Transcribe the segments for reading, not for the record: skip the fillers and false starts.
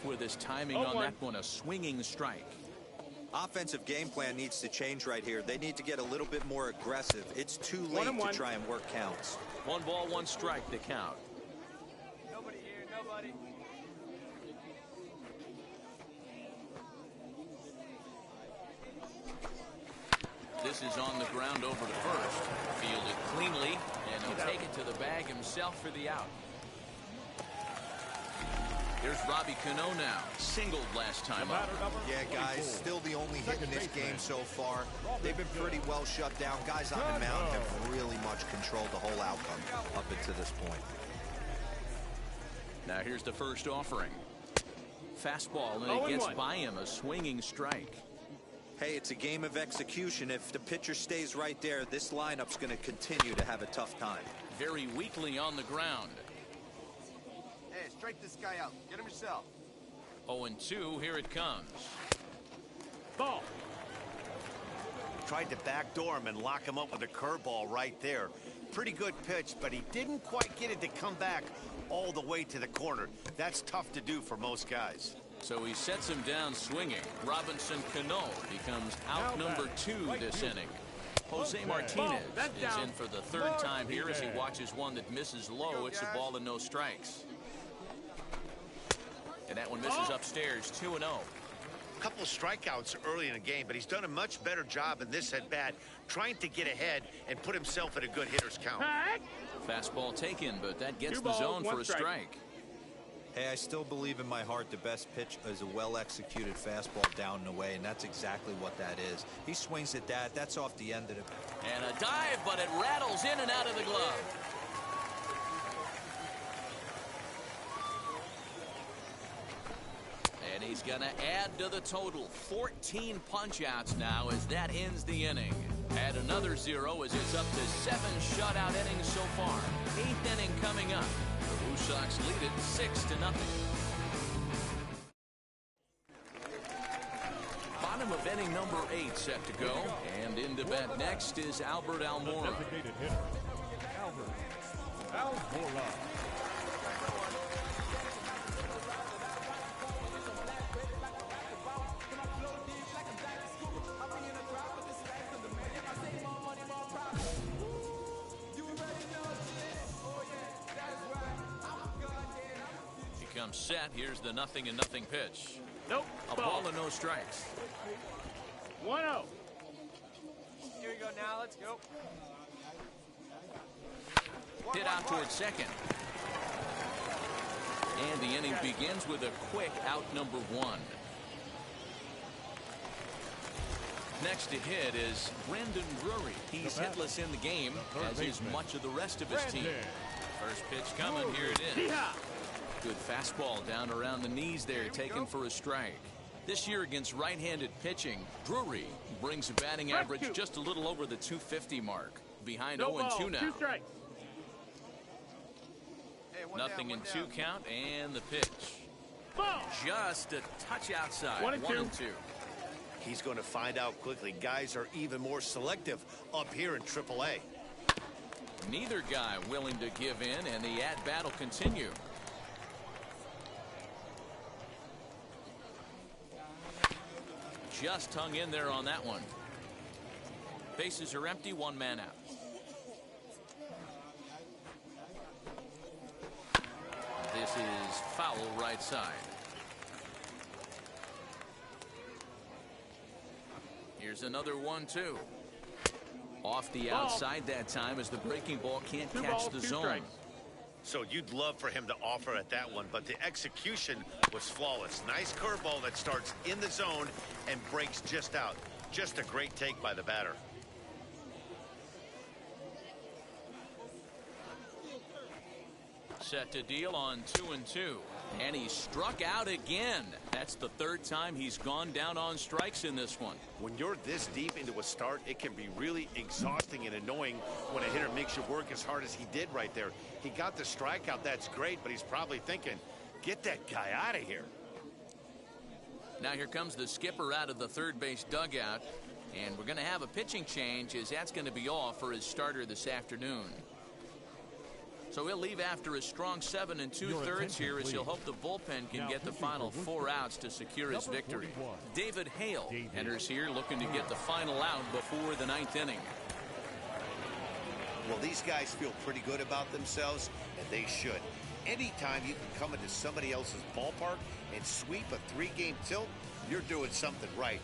with his timing on that one, a swinging strike. Offensive game plan needs to change right here. They need to get a little bit more aggressive. It's too late to try and work counts. 1 ball, 1 strike, the count. Nobody here, nobody. This is on the ground over to first. Fielded cleanly, and he'll take it to the bag himself for the out. Here's Robbie Cano now. Singled last time up. Yeah, guys, still the only hit in this game so far. They've been pretty well shut down. Guys on the mound have really much controlled the whole outcome up until this point. Now here's the first offering. Fastball, and it gets by him, a swinging strike. Hey, it's a game of execution. If the pitcher stays right there, this lineup's going to continue to have a tough time. Very weakly on the ground. Hey, strike this guy out. Get him yourself. 0-2, here it comes. Ball. Tried to backdoor him and lock him up with a curveball right there. Pretty good pitch, but he didn't quite get it to come back all the way to the corner. That's tough to do for most guys. So he sets him down swinging. Robinson Cano becomes out number 2 this inning. Jose Martinez is in for the 3rd time here as he watches one that misses low. It's a ball and no strikes. And that one misses upstairs, 2-0. A couple of strikeouts early in the game, but he's done a much better job in this at-bat, trying to get ahead and put himself in a good hitter's count. Fastball taken, but that gets the zone for a strike. Hey, I still believe in my heart the best pitch is a well-executed fastball down and away, and that's exactly what that is. He swings at that. That's off the end of it. And a dive, but it rattles in and out of the glove. And he's going to add to the total. 14 punch-outs now as that ends the inning. Add another 0 as it's up to 7 shutout innings so far. 8th inning coming up. The Blue Sox lead it 6-0. Bottom of inning number 8 set to go. And in to bat next is Albert Almora. Designated hitter, Albert Almora. Comes set. Here's the 0-0 pitch. Nope. A ball and no strikes. 1-0. Here we go now. Let's go. Hit out towards second. And the inning begins with a quick out number 1. Next to hit is Brandon Drury. He's hitless in the game, as is much of the rest of his team. First pitch coming. Here it is. Good fastball down around the knees there, taken for a strike. This year against right-handed pitching, Drury brings a batting average just a little over the 250 mark. Behind 0-2 now. 2 strikes. Hey, 0-2 count and the pitch. Ball. Just a touch outside. 1-2. 1-2. He's going to find out quickly. Guys are even more selective up here in AAA. Neither guy willing to give in, and the at-bat will continue. Just hung in there on that one. Bases are empty, 1 man out. This is foul right side. Here's another 1-2. Off the outside that time as the breaking ball can't catch the zone. Strikes. So you'd love for him to offer at that one, but the execution was flawless. Nice curveball that starts in the zone and breaks just out. Just a great take by the batter. Set to deal on 2-2. And he struck out again. That's the 3rd time he's gone down on strikes in this one. When you're this deep into a start, it can be really exhausting and annoying when a hitter makes you work as hard as he did right there. He got the strikeout, that's great, but he's probably thinking, get that guy out of here. Now here comes the skipper out of the third base dugout. And we're going to have a pitching change as that's going to be all for his starter this afternoon. So he'll leave after a strong 7 2/3 here as he'll hope the bullpen can get the final 4 outs to secure his victory. David Hale enters here looking to get the final out before the 9th inning. Well, these guys feel pretty good about themselves, and they should. Anytime you can come into somebody else's ballpark and sweep a 3-game tilt, you're doing something right.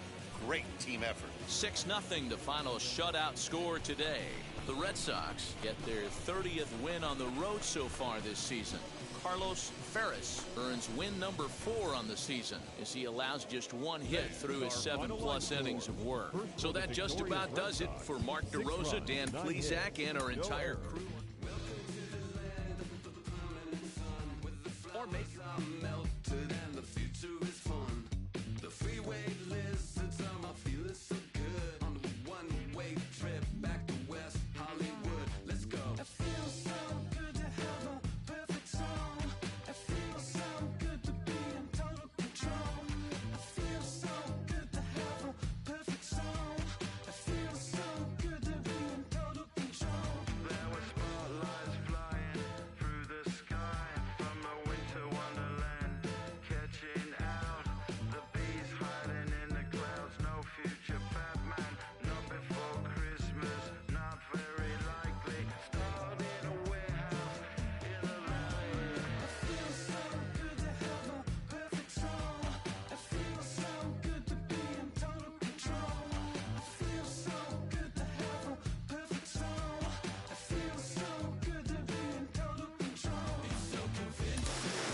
Great team effort. 6-0 the final shutout score today. The Red Sox get their 30th win on the road so far this season. Carlos Ferris earns win number 4 on the season as he allows just 1 hit through his 7+ innings of work. So that just about does it for Mark DeRosa, Dan Plesac, and our entire crew.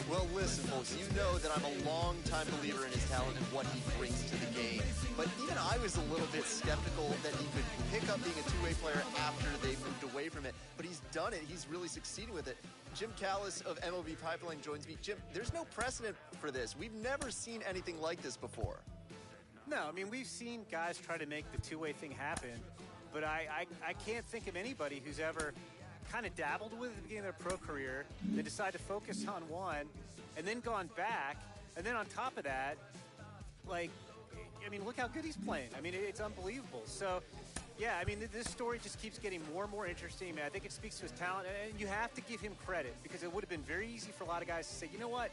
Well, listen, folks, you know that I'm a long-time believer in his talent and what he brings to the game. But even I was a little bit skeptical that he could pick up being a two-way player after they moved away from it. But he's done it. He's really succeeding with it. Jim Callis of MLB Pipeline joins me. Jim, there's no precedent for this. We've never seen anything like this before. No, I mean, we've seen guys try to make the two-way thing happen, but I can't think of anybody who's ever kind of dabbled with it at the beginning of their pro career, then decided to focus on one, and then gone back, and then on top of that, like, I mean, look how good he's playing. I mean, it's unbelievable. So, yeah, I mean, this story just keeps getting more and more interesting. I think it speaks to his talent, and you have to give him credit, because it would have been very easy for a lot of guys to say, you know what,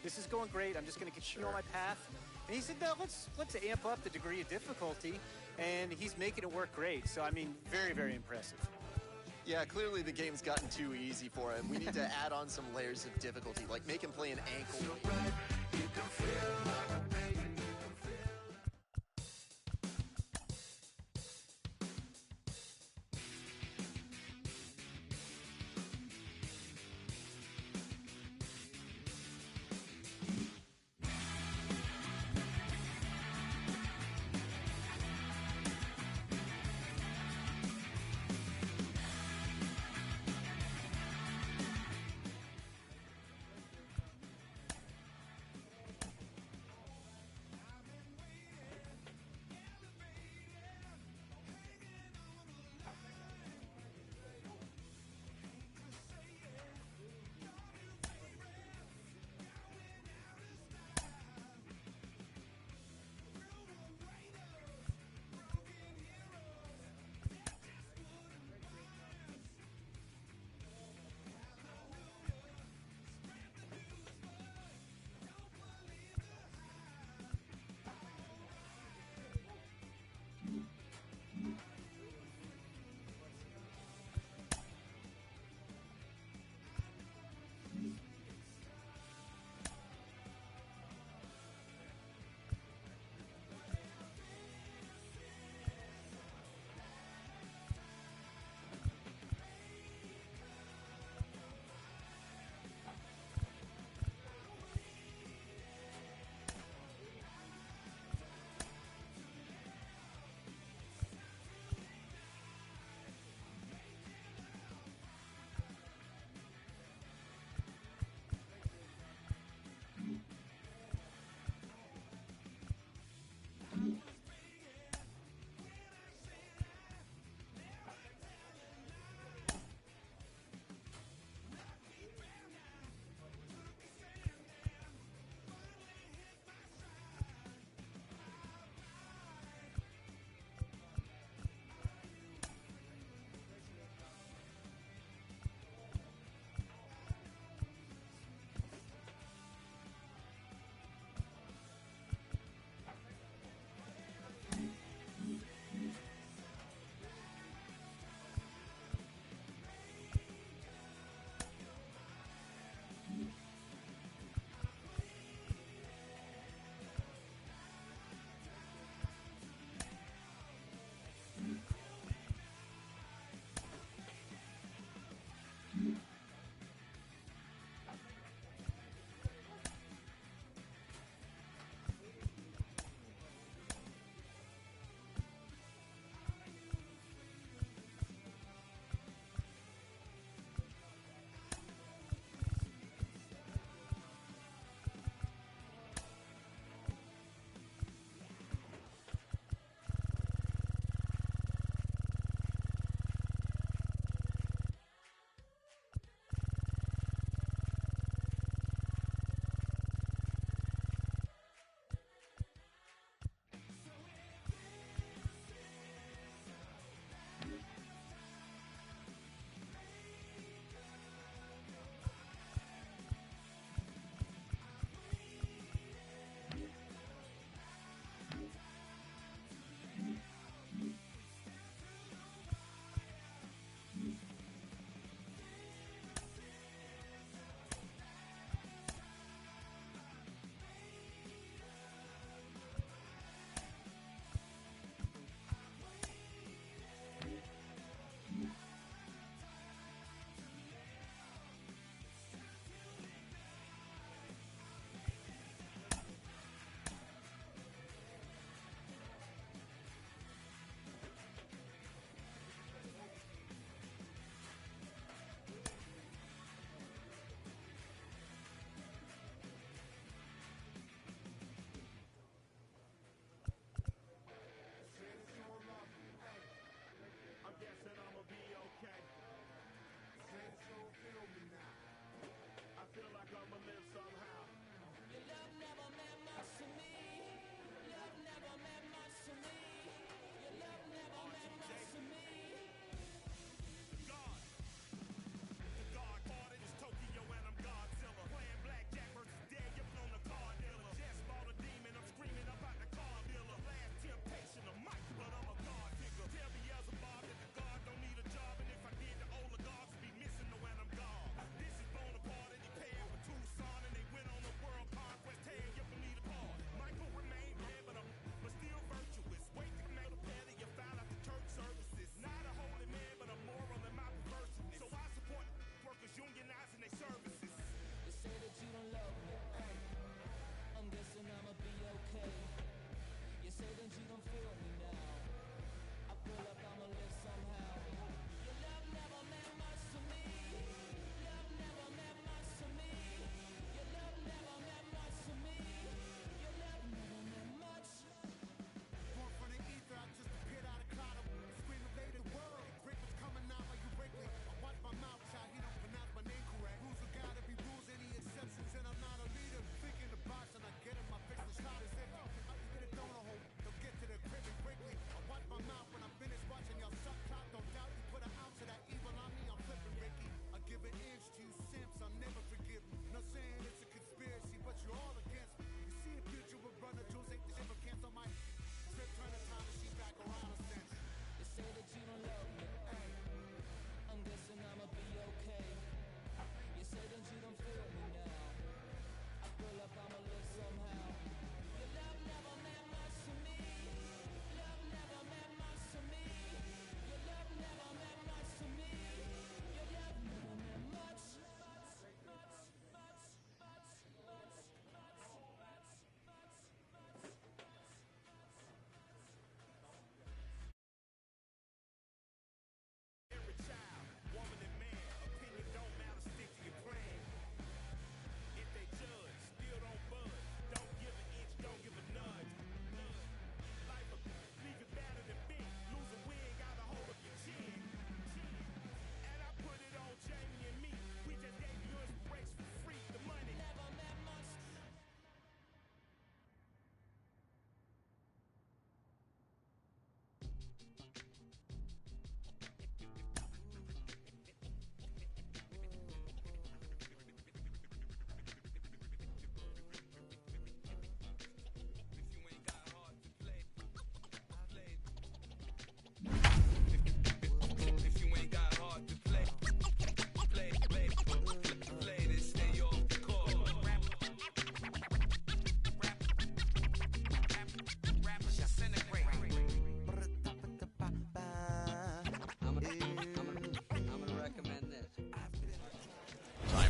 this is going great, I'm just going to continue on my path. And he said, no, let's amp up the degree of difficulty, and he's making it work great. So, I mean, very, very impressive. Yeah, clearly the game's gotten too easy for him. We need to add on some layers of difficulty, like make him play an ankle.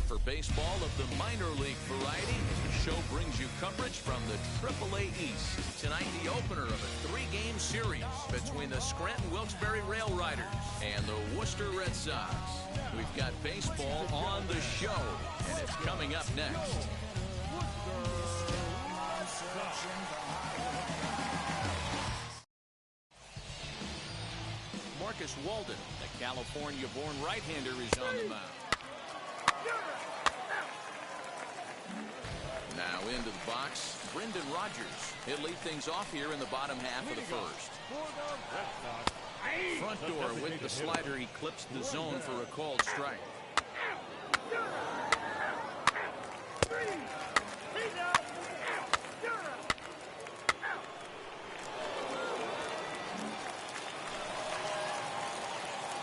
For baseball of the minor league variety, the show brings you coverage from the AAA East. Tonight, the opener of a 3-game series between the Scranton Wilkes-Barre Rail Riders and the Worcester Red Sox. We've got baseball on the show, and it's coming up next. Marcus Walden, the California-born right-hander, is on the mound. Now into the box, Brendan Rodgers. He'll lead things off here in the bottom half of the first. Front door with the slider. He clips the zone for a called strike.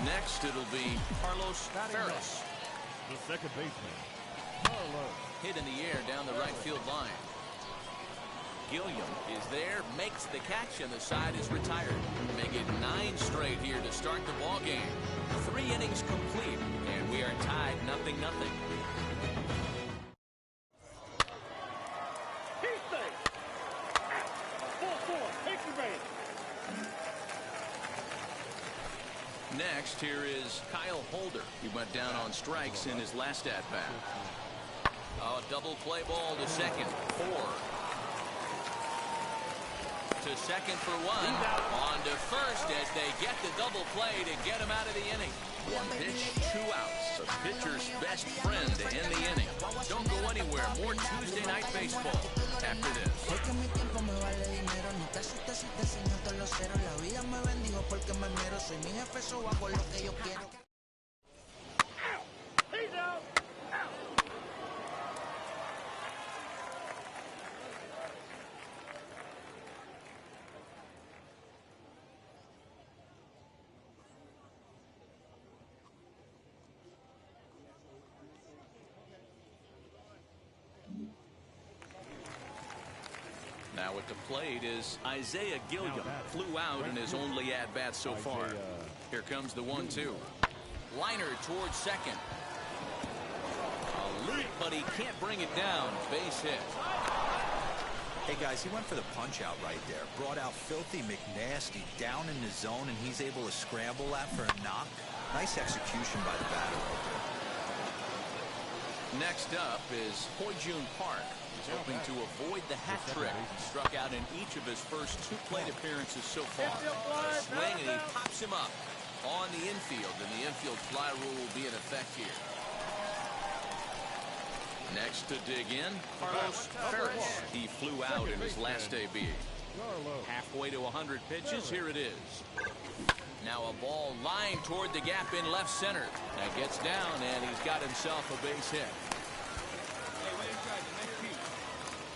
Next, it'll be Carlos Ferris. The second baseman. Hit in the air down the right field line. Gilliam is there, makes the catch, and the side is retired. Make it 9 straight here to start the ball game. 3 innings complete, and we are tied 0-0. Next, here is Kyle Holder. He went down on strikes in his last at-bat. A double play ball to second. 4. To second for 1. On to first as they get the double play to get him out of the inning. 1 pitch, 2 outs. The pitcher's best friend to end the inning. Don't go anywhere. More Tuesday Night Baseball after this. Now at the plate is Isaiah Gilliam. Flew out in his only at-bat so far. Here comes the 1-2. Liner towards second. A leap, but he can't bring it down. Base hit. Hey guys, he went for the punch out right there. Brought out Filthy McNasty down in the zone, and he's able to scramble that for a knock. Nice execution by the batter right there. Next up is Hoi-Jun Park. He's hoping to avoid the hat trick. He struck out in each of his first 2 plate appearances so far. A swing, and he pops him up on the infield, and the infield fly rule will be in effect here. Next to dig in, Carlos Ferris. He flew out in his last AB. Halfway to 100 pitches, here it is. Now a ball lined toward the gap in left center. That gets down, and he's got himself a base hit.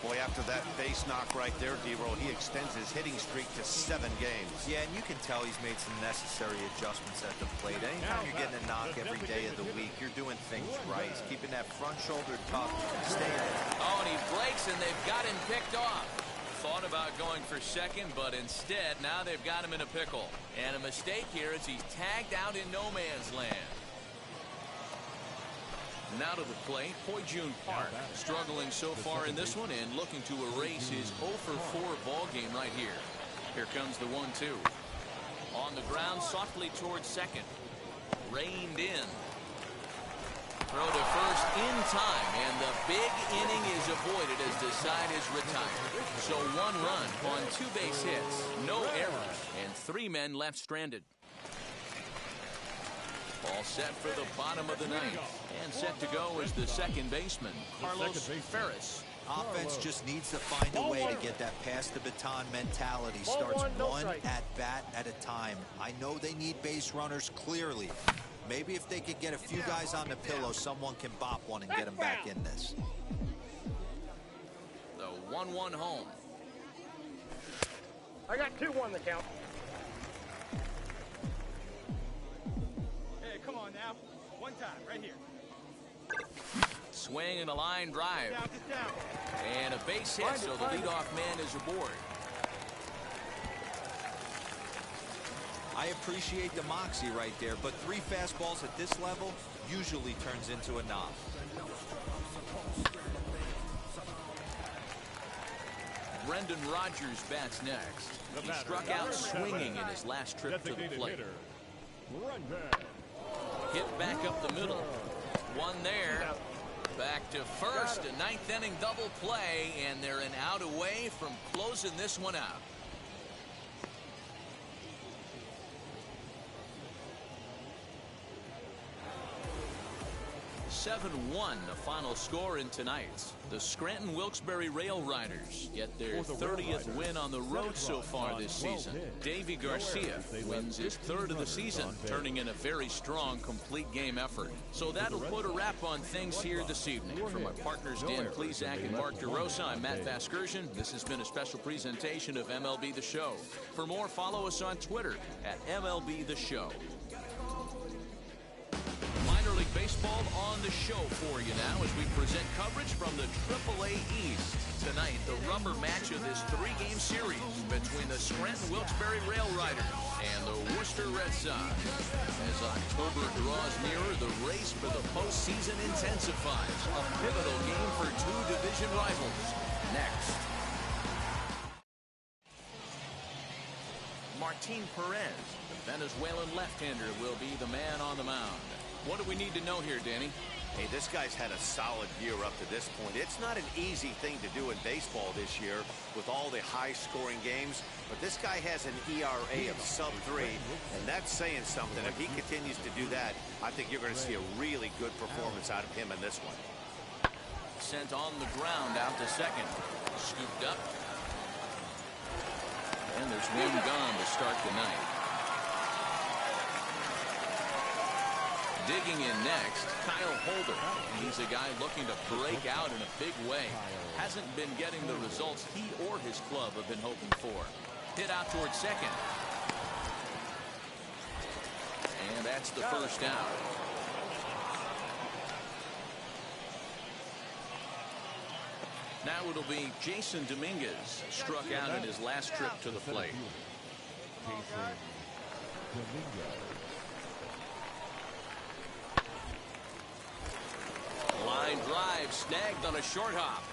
Boy, after that base knock right there, D-Roll, he extends his hitting streak to 7 games. Yeah, and you can tell he's made some necessary adjustments at the plate. Anytime you're getting a knock every day of the week, you're doing things right. He's keeping that front shoulder tucked, staying in. Oh, and he breaks, and they've got him picked off. Thought about going for second, but instead, now they've got him in a pickle. And a mistake here as he's tagged out in no man's land. Now to the plate, Hoi-Jun Park, struggling so far in this one and looking to erase his 0-for-4 ball game right here. Here comes the 1-2. On the ground, softly towards second. Reined in. Throw to first in time, and the big inning is avoided as the side is retired. So 1 run on 2 base hits, no errors, and 3 men left stranded. All set for the bottom of the 9th. And set to go is the second baseman, Carlos Ferris. Offense just needs to find a way to get that pass the baton mentality. Starts 1 at-bat at a time. I know they need base runners clearly. Maybe if they could get a few guys on the pillow, someone can bop one and get them back in this. The 1-1 home. I got 2-1 the count. Hey, come on now. 1 time, right here. Swing and a line drive. And a base hit, so the leadoff man is aboard. I appreciate the moxie right there, but 3 fastballs at this level usually turns into a knock. Brendan Rodgers bats next. He struck out swinging in his last trip to the plate. Hit back up the middle. One there. Back to first. A ninth inning double play, and they're an out away from closing this one out. 7-1 the final score in tonight's. The Scranton Wilkes-Barre Rail Riders get their 30th win on the road so far this season. Davey Garcia wins his third of the season, turning in a very strong complete game effort. So that'll put a wrap on things here this evening. From my partners Dan Plesac and Mark DeRosa, I'm Matt Vasgersian. This has been a special presentation of MLB The Show. For more, follow us on Twitter at MLB The Show. Minor League Baseball on the show for you now as we present coverage from the AAA East. Tonight, the rubber match of this three-game series between the Scranton Wilkes-Barre Rail Riders and the Worcester Red Sox. As October draws nearer, the race for the postseason intensifies. A pivotal game for two division rivals. Next. Martin Perez, the Venezuelan left-hander, will be the man on the mound. What do we need to know here, Danny? Hey, this guy's had a solid year up to this point. It's not an easy thing to do in baseball this year with all the high-scoring games, but this guy has an ERA of sub-3, and that's saying something. If he continues to do that, I think you're going to see a really good performance out of him in this one. Sent on the ground out to second. Scooped up. And there's one gone to start the night. Digging in next, Kyle Holder. He's a guy looking to break out in a big way. Hasn't been getting the results he or his club have been hoping for. Hit out towards second. And that's the first out. Now it'll be Jason Dominguez, struck out in his last trip to the plate. Line drive snagged on a short hop.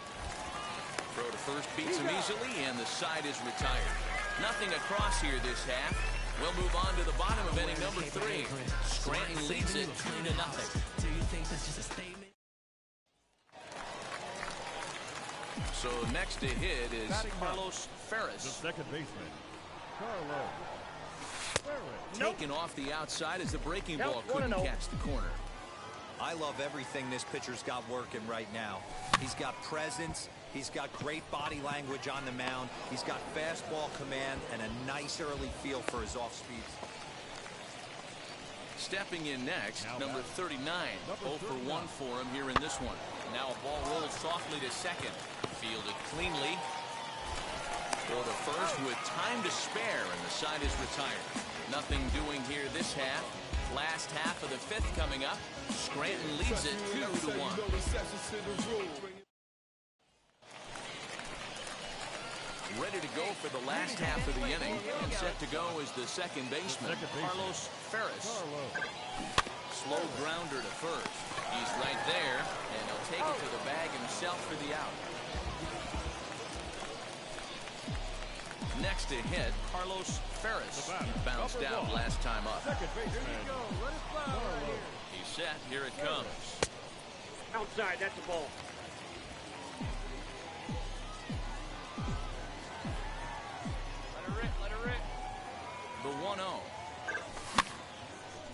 Throw to first beats him easily, and the side is retired. Nothing across here this half. We'll move on to the bottom of inning number 3. Scranton leads it 2-0. Do you think that's just a statement? So next to hit is Carlos Ferris. The second baseman, Carlos Ferris. Taken off the outside as the breaking ball couldn't catch the corner. I love everything this pitcher's got working right now. He's got presence. He's got great body language on the mound. He's got fastball command and a nice early feel for his off speeds. Stepping in next, number 39. 0 for 1 for him here in this one. Now a ball rolled softly to second. Fielded cleanly. Throw to first with time to spare, and the side is retired. Nothing doing here this half. Last half of the 5th coming up. Scranton leads it 2-1. Ready to go for the last half of the inning, and set to go is the second baseman, Carlos Ferris. Slow grounder to first. He's right there, and he'll take it to the bag himself for the out. Next to hit, Carlos Ferris. He bounced out last time up. He's set. Here it comes. Outside, that's the ball. Let her rip. The 1-0.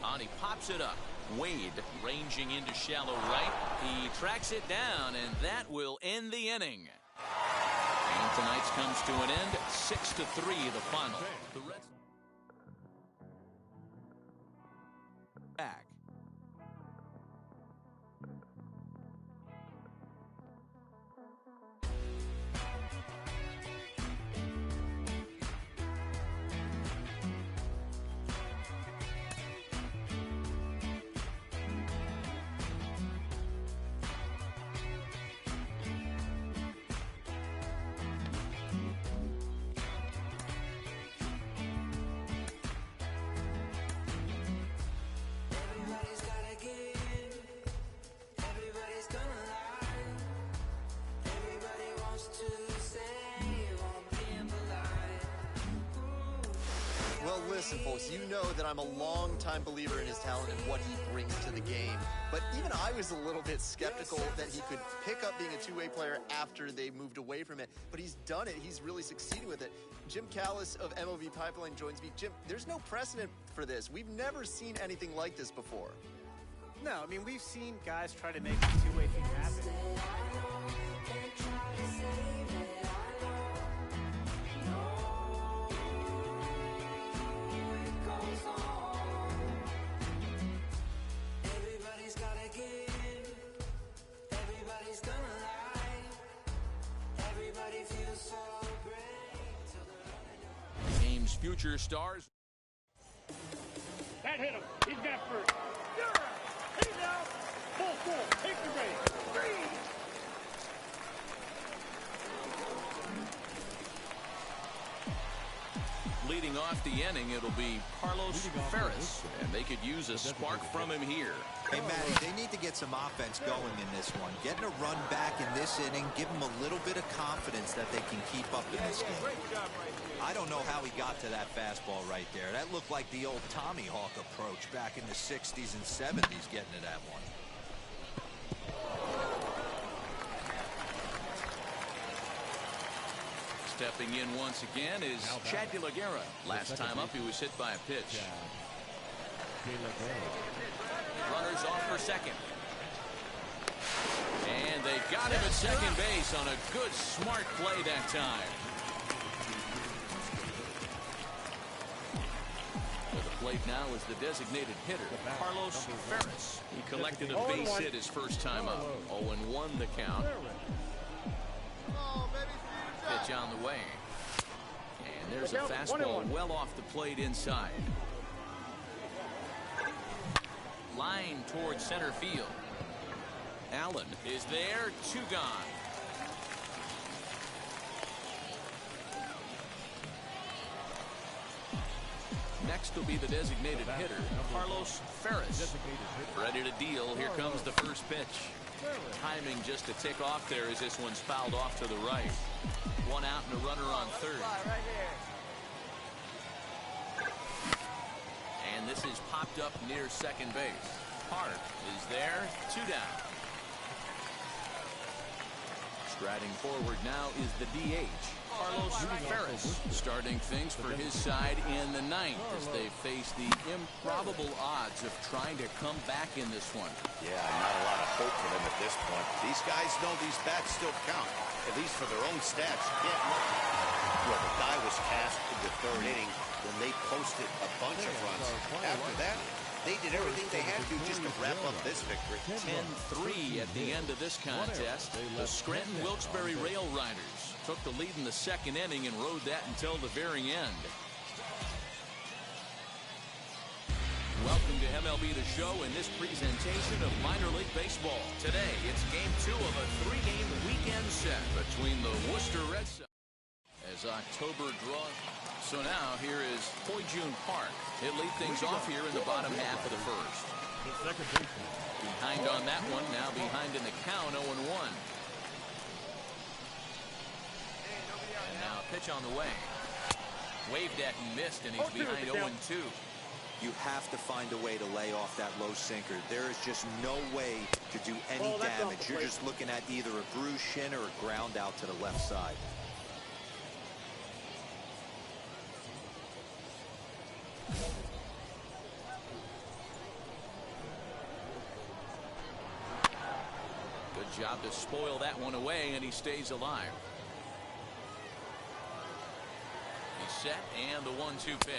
On, he pops it up. Wade ranging into shallow right. He tracks it down, and that will end the inning. And tonight's comes to an end. 6-3 the final. The Reds back. Listen, folks, you know that I'm a long-time believer in his talent and what he brings to the game. But even I was a little bit skeptical that he could pick up being a two-way player after they moved away from it. But he's done it. He's really succeeded with it. Jim Callis of MOV Pipeline joins me. Jim, there's no precedent for this. We've never seen anything like this before. No, I mean, we've seen guys try to make the two-way thing happen. Game's future stars. That hit him. He's got first. He's out. Full. Take the race. Leading off the inning, it'll be Carlos Ferris, and they could use a spark from him here. Hey, Matty, they need to get some offense going in this one. Getting a run back in this inning, give them a little bit of confidence that they can keep up in this game. I don't know how he got to that fastball right there. That looked like the old Tommy Hawk approach back in the 60s and 70s getting to that one. Stepping in once again is Chad De La Guerra. Last time up, he was hit by a pitch. Runners off for second. And they got him at second base on a good, smart play that time. To the plate now is the designated hitter, Carlos Ferris. He collected a base hit his first time up. 0-1 the count. Pitch on the way. And there's a fastball well off the plate inside. Line towards center field. Allen is there, 2 gone. Next will be the designated hitter, Carlos Ferris. Ready to deal. Here comes the first pitch. Timing just to tick off there as this one's fouled off to the right. 1 out and a runner on third. And this is popped up near second base. Hart is there, 2 down. Striding forward now is the DH, Carlos Ferris, starting things for his side in the 9th as they face the improbable odds of trying to come back in this one. Yeah, not a lot of hope for them at this point. These guys know these bats still count, at least for their own stats. You can't look. Well, the die was cast in the 3rd inning when they posted a bunch of runs. After that, they did everything they had to just to wrap up this victory. 10-3 at the end of this contest. The Scranton Wilkes-Barre Rail Riders took the lead in the 2nd inning and rode that until the very end. Welcome to MLB The Show in this presentation of minor league baseball. Today, it's game 2 of a 3-game weekend set between the Worcester Red Sox as October draws. So now here is Hoy Jun Park. He'll lead things off here in the bottom half of the 1st. Behind on that one, now behind in the count, 0-1. And now pitch on the way. Waved at and missed, and he's behind 0-2. You have to find a way to lay off that low sinker. There is just no way to do any damage. You're just looking at either a bruised shin or a ground out to the left side. Good job to spoil that one away, and he stays alive. He's set, and the 1-2 pitch.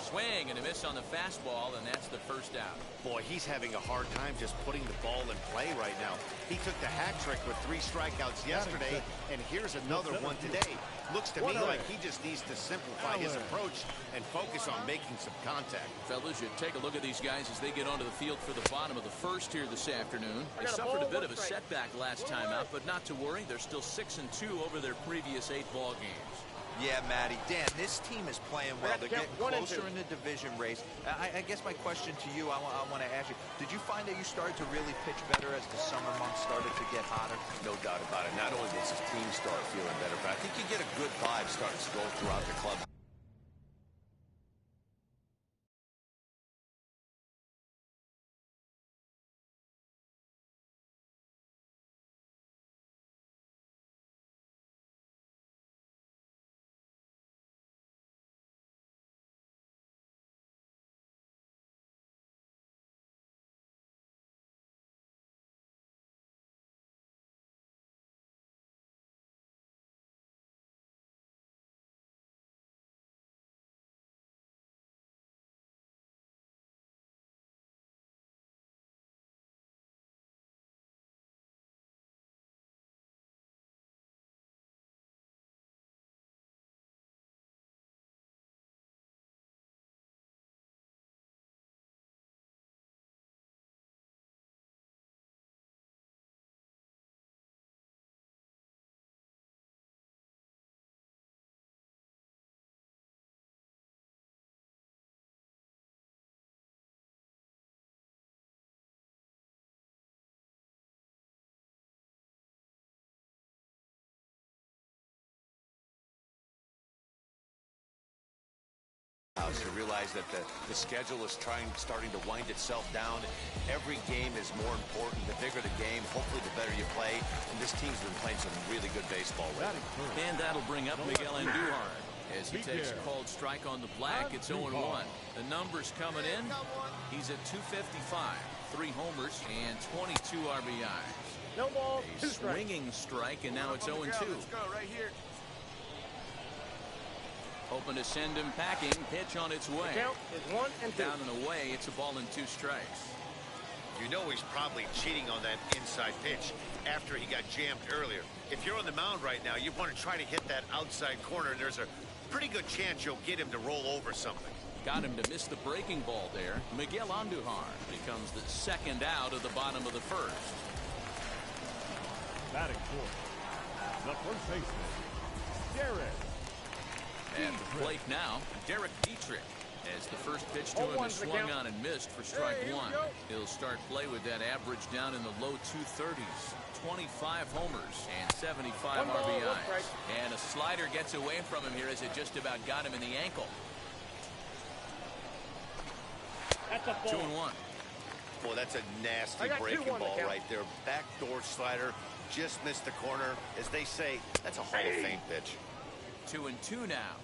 Swing and a miss on the fastball, and that's the first out. Boy, he's having a hard time just putting the ball in play right now. He took the hat trick with 3 strikeouts yesterday, and here's another one today. Looks to me like he just needs to simplify his approach and focus on making some contact. Fellas, you take a look at these guys as they get onto the field for the bottom of the 1st here this afternoon. They suffered a bit of a setback last time out, but not to worry. They're still 6-2 over their previous 8 ball games. Yeah, Matty. Dan, this team is playing well. They're getting closer in the division race. I guess my question to you, I want to ask you, did you find that you started to really pitch better as the summer months started to get hotter? No doubt about it. Not only does his team start feeling better, but I think you get a good vibe starting to go throughout the club. You realize that the schedule is starting to wind itself down. Every game is more important. The bigger the game, hopefully the better you play. And this team's been playing some really good baseball lately. And that'll bring up Miguel Andujar as he takes a called strike on the black. It's 0-1. The numbers coming in. He's at 255, 3 homers and 22 RBIs. No ball, a swinging strike, and now it's 0-2. Let's go right here. Hoping to send him packing. Pitch on its way. The count is 1 and 2. Down and away. It's a ball and 2 strikes. You know he's probably cheating on that inside pitch after he got jammed earlier. If you're on the mound right now, you want to try to hit that outside corner, and there's a pretty good chance you'll get him to roll over something. Got him to miss the breaking ball there. Miguel Andujar becomes the second out of the bottom of the first. Batting fourth, the first baseman, Derek. At the plate now, Derek Dietrich. As the first pitch to him is swung on and missed for strike 1. He'll start play with that average down in the low 230s. 25 homers and 75 RBIs. And a slider gets away from him here as it just about got him in the ankle. That's a ball. 2-1. Boy, that's a nasty breaking ball right there. Backdoor slider, just missed the corner. As they say, that's a Hall of Fame pitch. 2-2 now.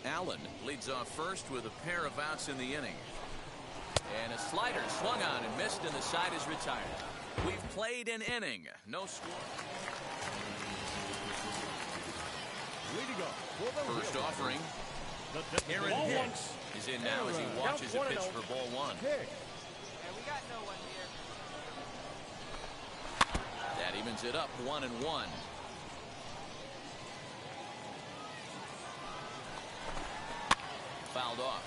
Allen leads off first with a pair of outs in the inning. And a slider swung on and missed, and the side is retired. We've played an inning. No score. First offering. Aaron Hicks is in now as he watches a pitch for ball 1. That evens it up 1-1. Fouled off.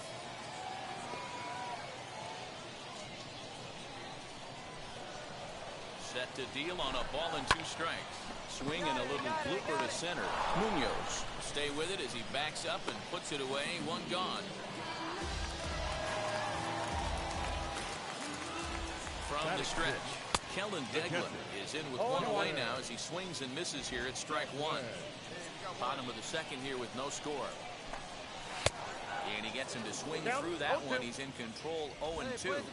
Set to deal on a ball and 2 strikes. Swing and a little blooper to center. Munoz stay with it as he backs up and puts it away. 1 gone. From the stretch, Kellen Deglan is in with 1 away now as he swings and misses here at strike 1. Bottom of the second here with no score. And he gets him to swing through that one. He's in control 0-2.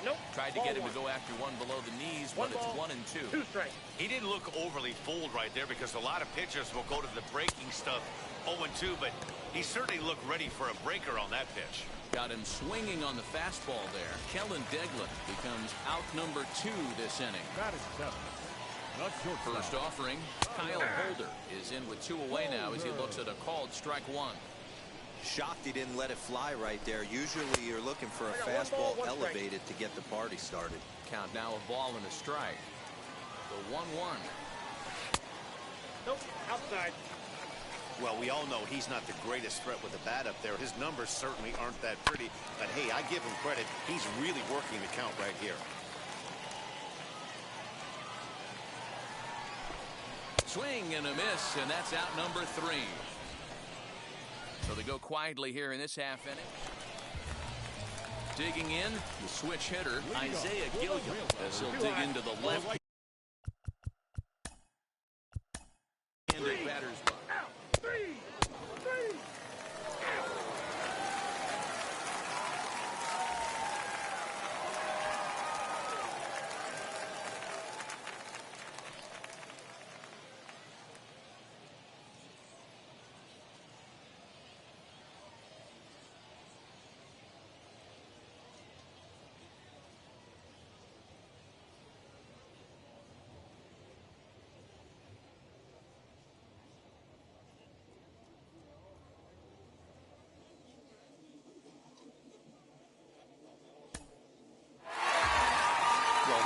Nope. Tried to get him to go after one below the knees, but it's 1-2. 2 strikes. He didn't look overly fooled right there because a lot of pitchers will go to the breaking stuff 0-2, but he certainly looked ready for a breaker on that pitch. Got him swinging on the fastball there. Kellen Deglan becomes out number 2 this inning. First offering, Kyle Holder is in with 2 away now as he looks at a called strike 1. Shocked he didn't let it fly right there. Usually you're looking for a fastball elevated to get the party started. Count now a ball and a strike. The 1-1. Nope, outside. Well, we all know he's not the greatest threat with the bat up there. His numbers certainly aren't that pretty. But, hey, I give him credit. He's really working the count right here. Swing and a miss, and that's out number 3. So they go quietly here in this half inning. Digging in, the switch hitter, Isaiah Gilliam, as he'll dig into the left-handed batter's box.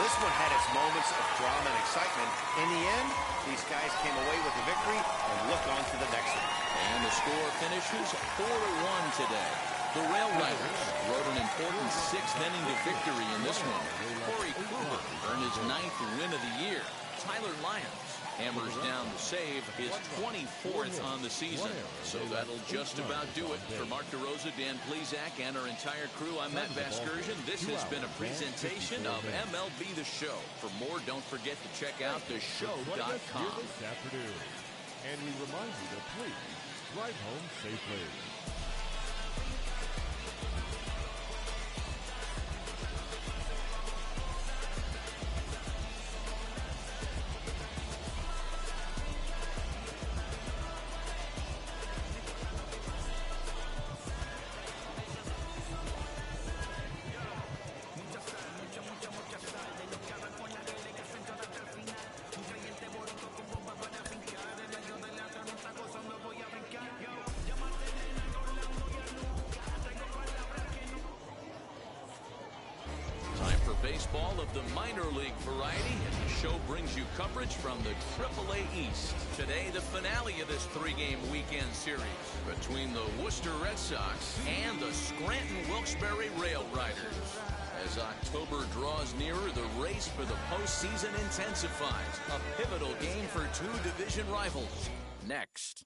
This one had its moments of drama and excitement. In the end, these guys came away with the victory and look on to the next one. And the score finishes 4-1 today. The Rail Riders rode an important 6th inning to victory in this one. Corey Kluber earned his 9th win of the year. Tyler Lyons hammers down the save, his 24th on the season. So that'll just about do it. For Mark DeRosa, Dan Plezak, and our entire crew, I'm Matt Vasgersian. This has been a presentation of MLB The Show. For more, don't forget to check out theshow.com. And we remind you to please drive home safely. Baseball of the minor league variety, and the show brings you coverage from the AAA East. Today, the finale of this three-game weekend series between the Worcester Red Sox and the Scranton Wilkes-Barre Rail Riders. As October draws nearer, the race for the postseason intensifies. A pivotal game for two division rivals. Next.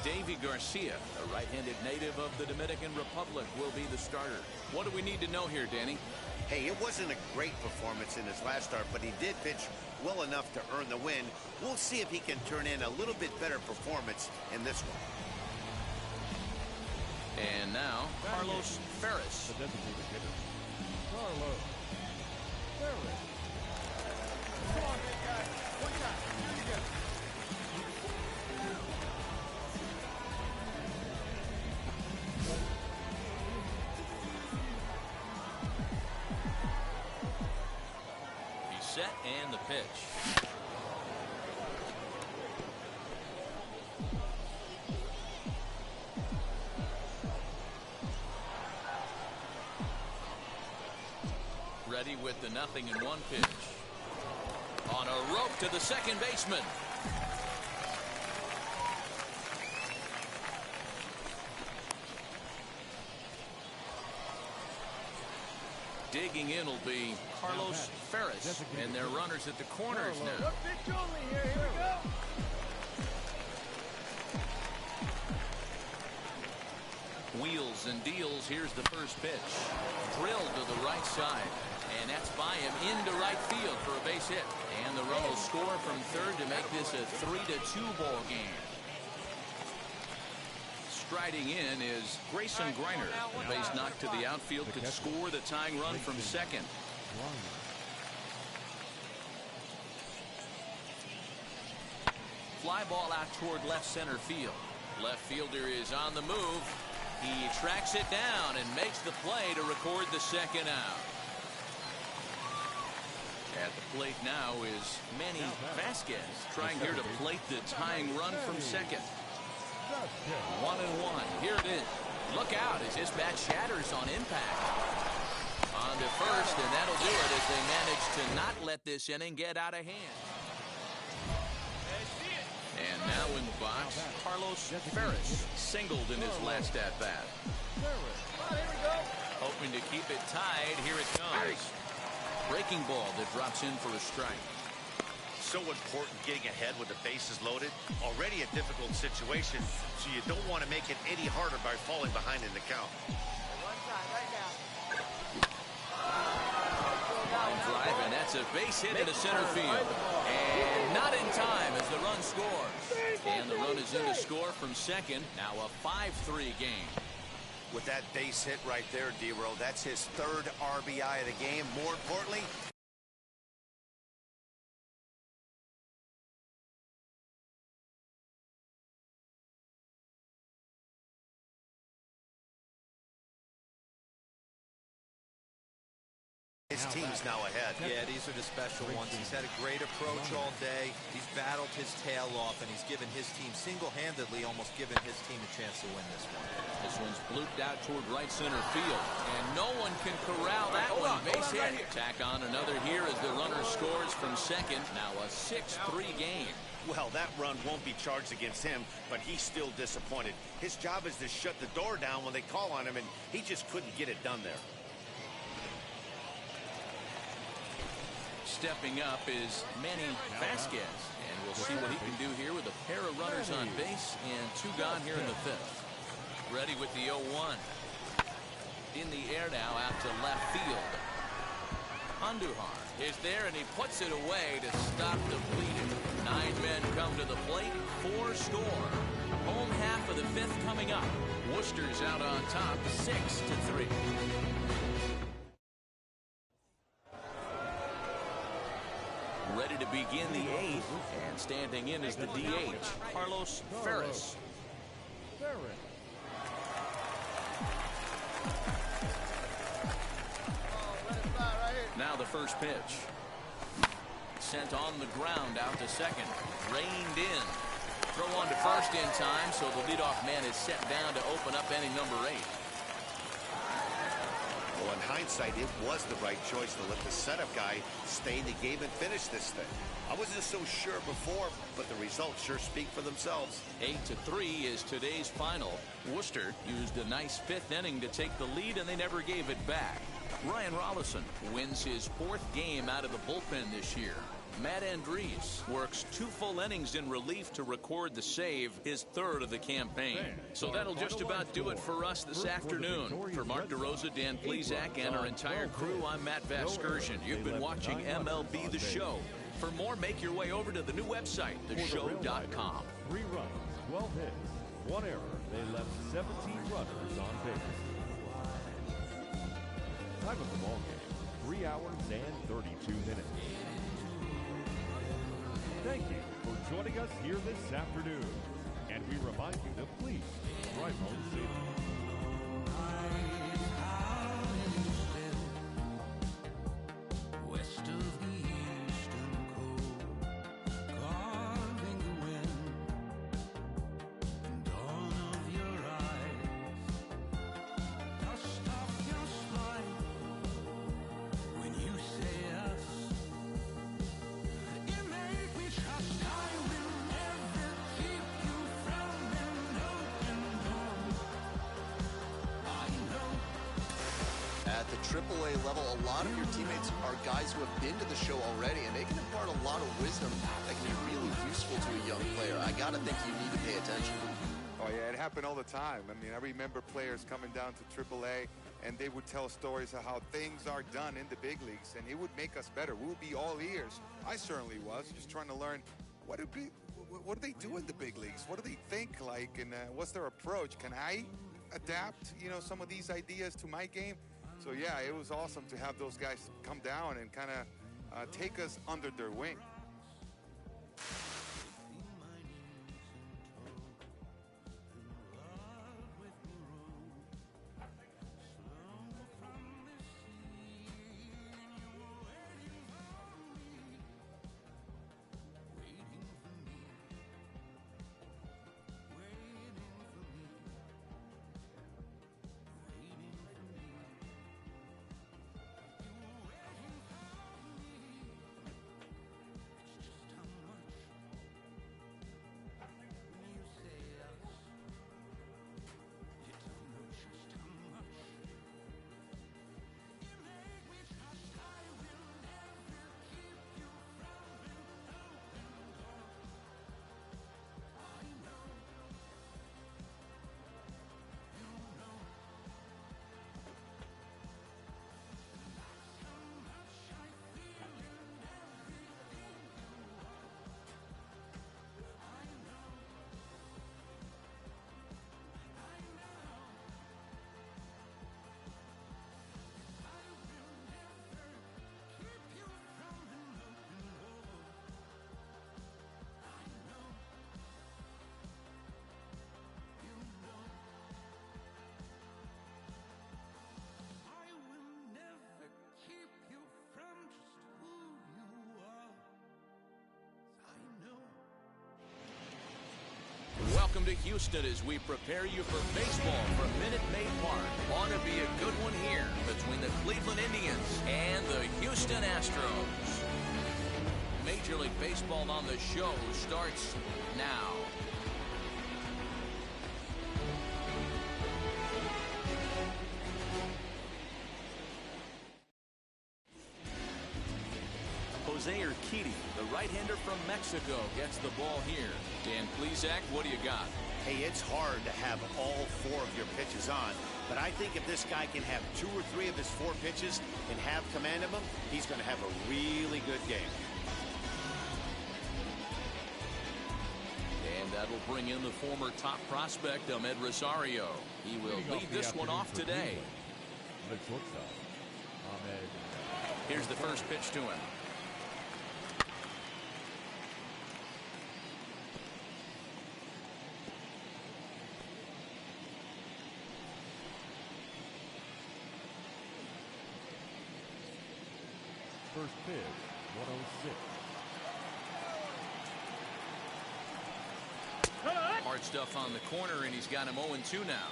Davy Garcia, a right-handed native of the Dominican Republic, will be the starter. What do we need to know here, Danny? Hey, it wasn't a great performance in his last start, but he did pitch well enough to earn the win. We'll see if he can turn in a little bit better performance in this one. And now, Carlos Ferris. The designated hitter, Carlos Ferris. Come on, big guy. One time. Here you go. Set and the pitch. Ready with the 0-1 pitch. On a rope to the second baseman. Digging in will be Carlos Ferris, and their runners at the corners now. Up pitch only here. Here we go. Wheels and deals. Here's the first pitch. Drilled to the right side, and that's by him into right field for a base hit. And the run will score from third to make this a 3-2 ball game. Striding in is Grayson Greiner. A base knock to the outfield could score the tying run from second. Fly ball out toward left center field. Left fielder is on the move. He tracks it down and makes the play to record the second out. At the plate now is Manny Vasquez, trying here to plate the tying run from second. 1-1. Here it is. Look out as this bat shatters on impact. On to first, and that'll do it as they manage to not let this inning get out of hand. And now in the box, Carlos Ferris singled in his last at-bat. Hoping to keep it tied. Here it comes. Breaking ball that drops in for a strike. So important getting ahead with the bases loaded. Already a difficult situation, so you don't want to make it any harder by falling behind in the count. One time, right now. Line drive, and that's a base hit into center field. And not in time as the run scores. And the run is in to score from second. Now a 5-3 game. With that base hit right there, D-Row, that's his third RBI of the game. More importantly, his team's now ahead. Yeah, these are the special ones. He's had a great approach all day. He's battled his tail off, and he's given his team single-handedly, almost given his team a chance to win this one. This one's blooped out toward right center field, and no one can corral that one. Base hit. Tack on another here as the runner scores from second. Now a 6-3 game. Well, that run won't be charged against him, but he's still disappointed. His job is to shut the door down when they call on him, and he just couldn't get it done there. Stepping up is Manny Vasquez, and we'll see what he can do here with a pair of runners on base and two gone here in the fifth. Ready with the 0-1. In the air now out to left field. Andujar is there, and he puts it away to stop the bleeding. 9 men come to the plate, 4 score. Home half of the 5th coming up. Worcester's out on top, 6-3. Ready to begin the 8th, and standing in is the DH, Carlos Ferris. Now the first pitch. Sent on the ground out to second. Reined in. Throw on to first in time, so the leadoff man is set down to open up inning number 8. Well, in hindsight, it was the right choice to let the setup guy stay in the game and finish this thing. I wasn't so sure before, but the results sure speak for themselves. 8-3 is today's final. Worcester used a nice 5th inning to take the lead, and they never gave it back. Ryan Rollison wins his 4th game out of the bullpen this year. Matt Andrees works 2 full innings in relief to record the save, his 3rd of the campaign. So that'll just about do it for us this afternoon. For Mark DeRosa, Dan Plesac, and our entire crew, I'm Matt Vasgersian. You've been watching MLB The Show. For more, make your way over to the new website, theshow.com. 3 runs, 12 hits, 1 error. They left 17 runners on base. Time of the ball game, 3 hours and 32 minutes. Thank you for joining us here this afternoon. And we remind you to please drive home safely. At the AAA level, a lot of your teammates are guys who have been to the show already, and they can impart a lot of wisdom that can be really useful to a young player. I gotta think you need to pay attention. Oh yeah, it happened all the time. I mean, I remember players coming down to AAA, and they would tell stories of how things are done in the big leagues, and it would make us better. We would be all ears. I certainly was, just trying to learn what do they do in the big leagues? What do they think like, and what's their approach? Can I adapt, some of these ideas to my game? So yeah, it was awesome to have those guys come down and kind of take us under their wing. Welcome to Houston as we prepare you for baseball from Minute Maid Park. Ought to be a good one here between the Cleveland Indians and the Houston Astros. Major League Baseball on the show starts now. Jose Urquidy the right-hander from Mexico, gets the ball here. Dan Plesac, what do you got? Hey, it's hard to have all 4 of your pitches on, but I think if this guy can have 2 or 3 of his 4 pitches and have command of them, he's going to have a really good game. And that'll bring in the former top prospect, Ahmed Rosario. He will lead this one off today. The shortstop, Ahmed. Here's the first pitch to him. First pitch, 106. Hard stuff on the corner, and he's got him 0-2 now.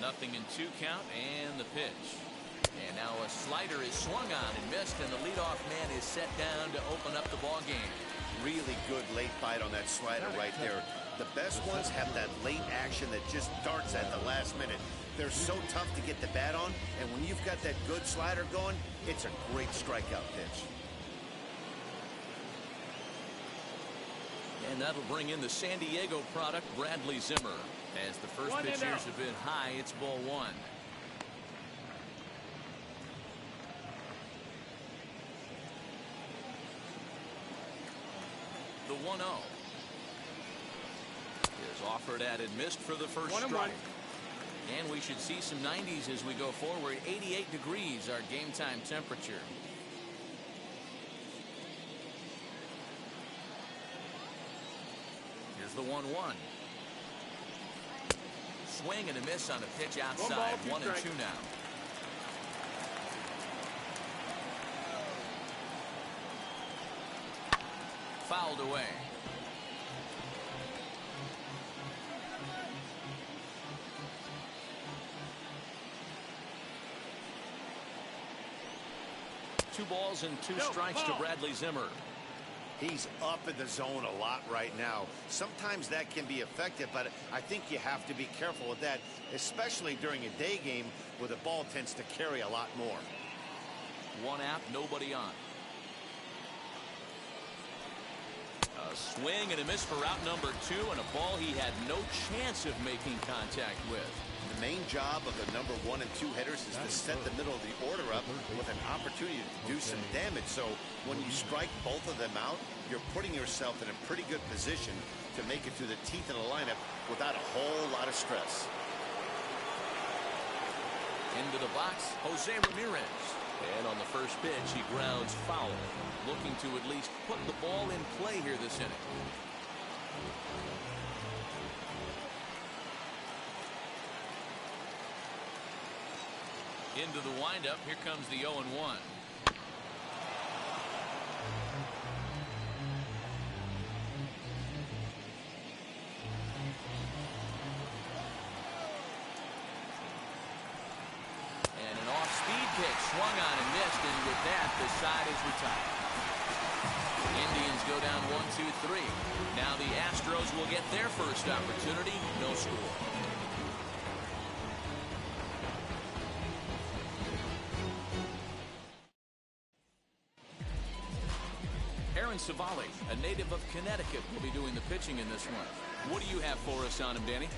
Nothing in 2 count, and the pitch. And now a slider is swung on and missed, and the leadoff man is set down to open up the ball game. Really good late bite on that slider right there. The best ones have that late action that just darts at the last minute. They're so tough to get the bat on, and when you've got that good slider going, it's a great strikeout pitch. And that'll bring in the San Diego product, Bradley Zimmer. As the first pitch here's a bit high, it's ball 1. The 1-0 is offered at and missed for the first strike. And we should see some 90s as we go forward. 88 degrees, our game time temperature. Here's the 1-1. Swing and a miss on a pitch outside. 1-2 now. Fouled away. Two balls and 2 strikes to Bradley Zimmer. He's up in the zone a lot right now. Sometimes that can be effective, but I think you have to be careful with that, especially during a day game where the ball tends to carry a lot more. 1 out, nobody on. A swing and a miss for out number 2, and a ball he had no chance of making contact with. The main job of the number 1 and 2 hitters is to set the middle of the order up with an opportunity to do some damage. So when you strike both of them out, you're putting yourself in a pretty good position to make it through the teeth of the lineup without a whole lot of stress. Into the box, Jose Ramirez. And on the first pitch, he grounds foul, looking to at least put the ball in play here this inning. Into the windup, here comes the 0-1. Swung on and missed, and with that, the side is retired. Indians go down 1-2-3. Now the Astros will get their first opportunity. No score. Aaron Savali, a native of Connecticut, will be doing the pitching in this one. What do you have for us on him, Danny?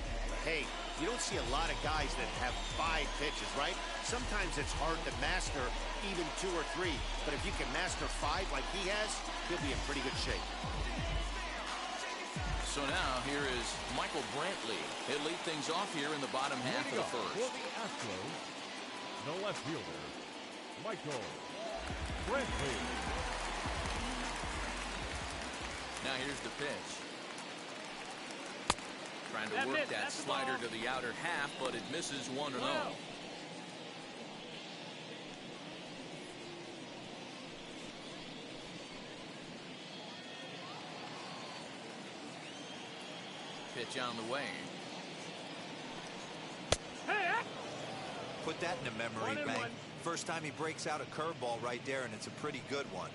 Hey, you don't see a lot of guys that have 5 pitches, right? Sometimes it's hard to master even 2 or 3, but if you can master 5 like he has, he'll be in pretty good shape. So now here is Michael Brantley. He'll lead things off here in the bottom half of the first. For the Astros, the left fielder, Michael Brantley. Now here's the pitch. Trying to work that slider to the outer half, but it misses 1-0. Pitch on the way. Put that in a memory bank. First time he breaks out a curveball right there, and it's a pretty good one.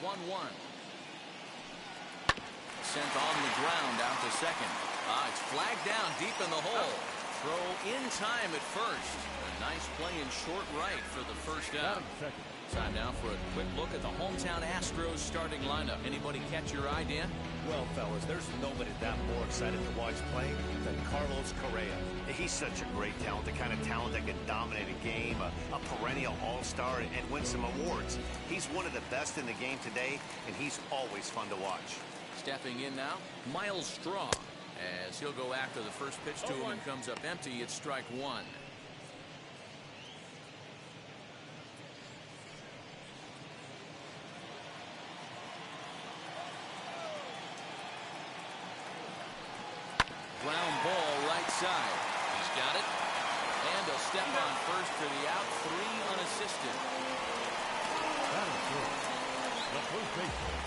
1-1. Sent on the ground out to second. It's flagged down deep in the hole. Throw in time at first. A nice play in short right for the first down. Time now for a quick look at the hometown Astros starting lineup. Anybody catch your eye, Dan? Well, fellas, there's nobody that more excited to watch play than Carlos Correa. He's such a great talent, the kind of talent that can dominate a game, a perennial all-star, and win some awards. He's one of the best in the game today, and he's always fun to watch. Stepping in now, Miles Straw, as he'll go after the first pitch to him and comes up empty. It's strike one. Ground ball right side. He's got it. And a step on first for the out. 3 unassisted. That is good. The first baseman,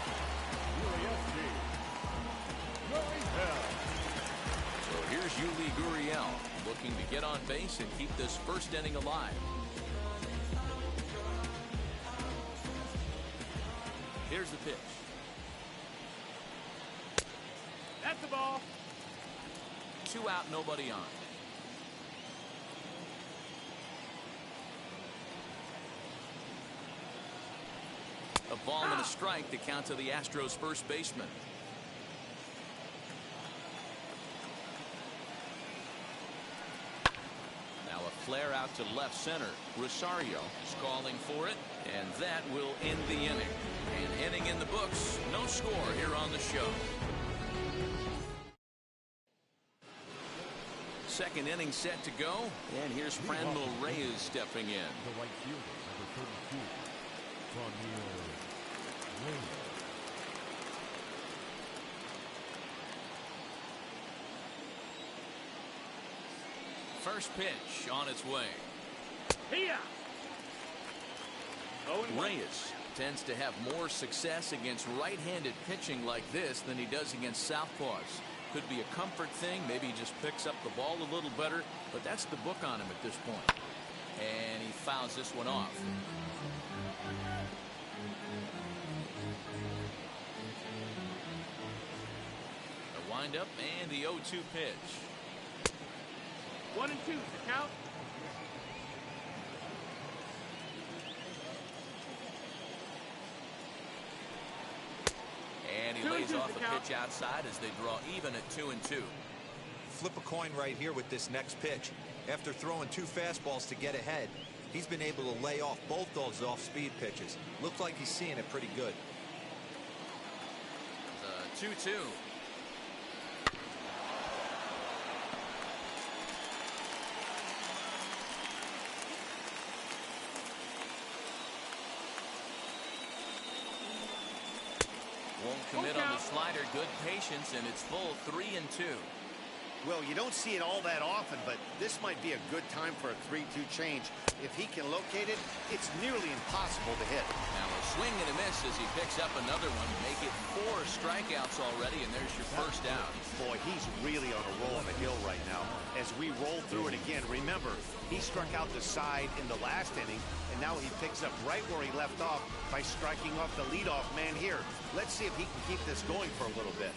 So here's Yuli Gurriel looking to get on base and keep this first inning alive. Here's the pitch. That's the ball. 2 out, nobody on. A ball and a strike to count to the Astros first baseman. Now a flare out to left center. Rosario is calling for it, and that will end the inning. And inning in the books. No score here on the show. Second inning set to go, and here's Franmil Reyes stepping in. the right fielder, number 32, Franmil Reyes. First pitch on its way. Here. Reyes tends to have more success against right-handed pitching like this than he does against southpaws. Could be a comfort thing. Maybe he just picks up the ball a little better, but that's the book on him at this point. And he fouls this one off. The windup and the 0-2 pitch. 1 and 2. The count. And he lays off a pitch outside as they draw even at 2-2. Flip a coin right here with this next pitch. After throwing 2 fastballs to get ahead, he's been able to lay off both those off-speed pitches. Looks like he's seeing it pretty good. The 2-2. Won't commit on the slider. Good patience, and it's full 3-2. Well, you don't see it all that often, but this might be a good time for a 3-2 change. If he can locate it, it's nearly impossible to hit. Now a swing and a miss as he picks up another one. Make it 4 strikeouts already, and there's your first out. Boy, he's really on a roll on the hill right now. As we roll through it again, remember, he struck out the side in the last inning, and now he picks up right where he left off by striking off the leadoff man here. Let's see if he can keep this going for a little bit.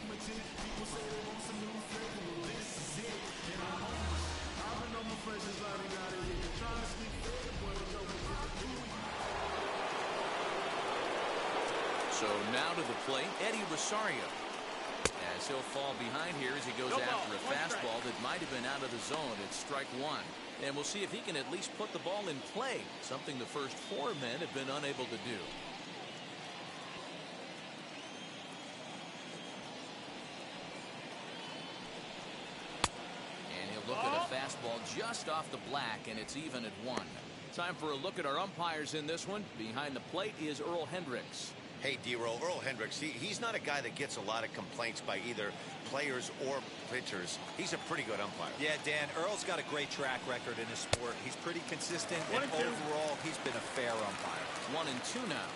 So now to the plate, Eddie Rosario. As he'll fall behind here as he goes after a fastball that might have been out of the zone. It's strike 1. And we'll see if he can at least put the ball in play, something the first 4 men have been unable to do. And he'll look at a fastball just off the black, and it's even at 1. Time for a look at our umpires in this one. Behind the plate is Earl Hendricks. Hey, D-Roll, Earl Hendricks, he's not a guy that gets a lot of complaints by either players or pitchers. He's a pretty good umpire. Yeah, Dan, Earl's got a great track record in his sport. He's pretty consistent, and overall, he's been a fair umpire. 1-2 now.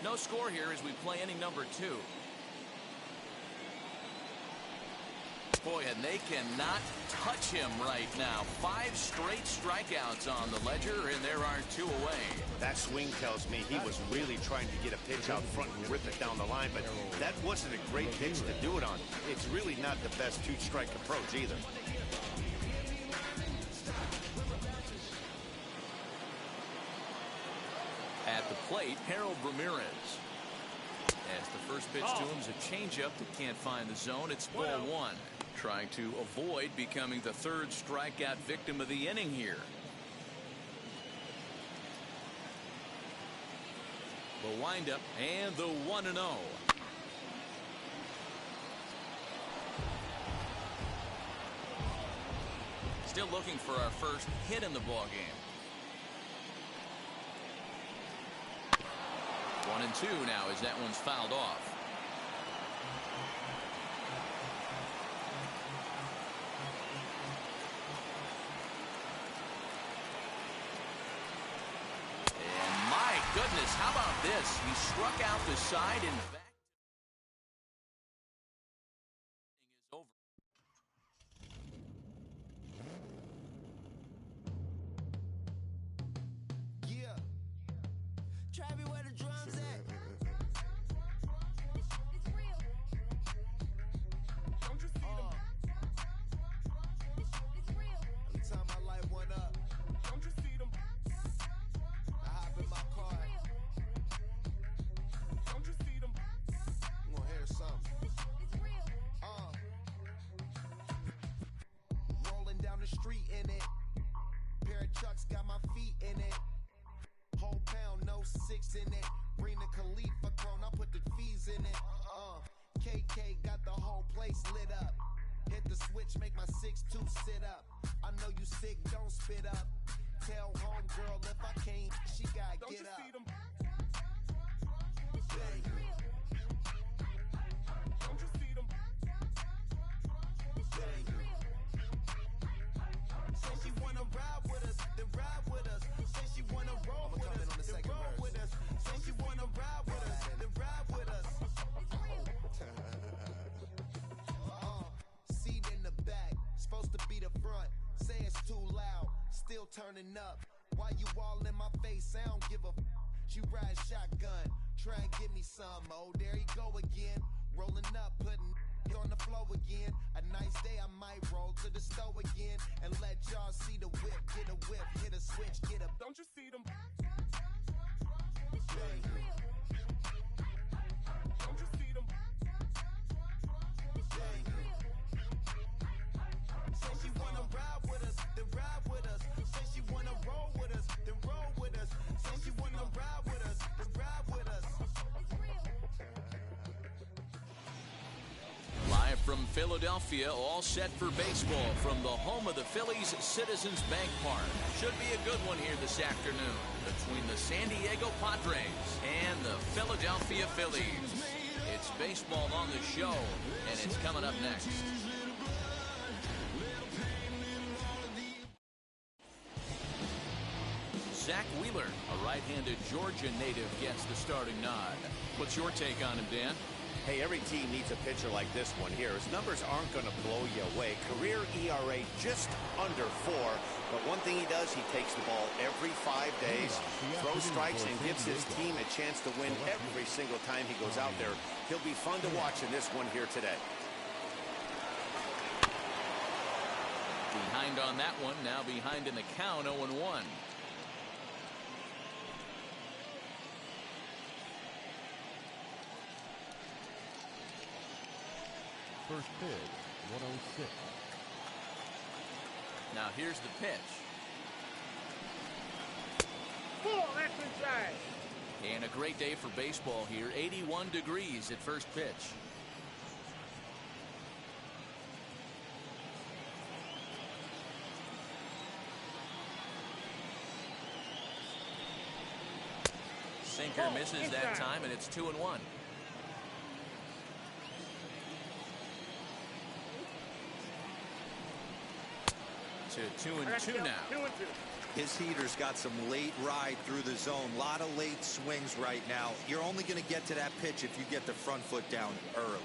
No score here as we play inning number 2. Boy, and they cannot touch him right now. 5 straight strikeouts on the ledger, and there are 2 away. That swing tells me he was really trying to get a pitch out front and rip it down the line, but that wasn't a great pitch to do it on. It's really not the best 2-strike approach either. At the plate, Harold Ramirez. As the first pitch to him is a changeup that can't find the zone. It's ball 1. Trying to avoid becoming the 3rd strikeout victim of the inning here. The windup and the 1-0. Still looking for our first hit in the ball game. 1-2 now as that one's fouled off. And my goodness, how about this? He struck out the side and back. Is over. Yeah. Travis, where the drums at? Don't you see them? Every time I light one up, don't you see them? I hop in my car. Don't you see them? I'm gonna hear something. Rolling down the street in it. Pair of chucks got my feet in it. Whole pound, no 6 in it. Bring the Khalifa clone, I put the fees in it. KK got the whole place lit up. Hit the switch, make my 6'2" sit up. I know you sick, don't spit up. Tell homegirl if I can't, she gotta get up. Don't you see them? Don't you see them? Say she wanna ride with us, then ride with us. Say she wanna roll with us, then roll with us. Say she wanna ride with us, then ride with us. Seat in the back, supposed to be the front. Say it's too loud, still turning up. Why you all in my face? I don't give a f. She ride shotgun, try and give me some. Oh, there you go again. Rolling up, putting on the floor again. A nice day, I might roll to the store again and let y'all see the whip. Get a whip, hit a switch, get a. Don't you see them? Don't you see them? Say she wanna ride with us, then ride with us. Say she wanna roll with us, then roll with us. Say she wanna ride with us, then ride with us. Live from Philadelphia, all set for baseball from the home of the Phillies, Citizens Bank Park. Should be a good one here this afternoon between the San Diego Padres and the Philadelphia Phillies. It's baseball on the show, and it's coming up next. Zach Wheeler, a right-handed Georgia native, gets the starting nod. What's your take on him, Dan? Hey, every team needs a pitcher like this one here. His numbers aren't going to blow you away. Career ERA just under 4. But one thing he does, he takes the ball every 5 days, throws strikes, and gives his team a chance to win every single time he goes out there. He'll be fun to watch in this one here today. Behind on that one, now behind in the count, 0-1. First pitch, 106. Now here's the pitch. Full, that's inside. And a great day for baseball here. 81 degrees at first pitch. Sinker misses that time, and it's 2-1. To 2-2 now. 2-2. His heater's got some late ride through the zone. A lot of late swings right now. You're only going to get to that pitch if you get the front foot down early.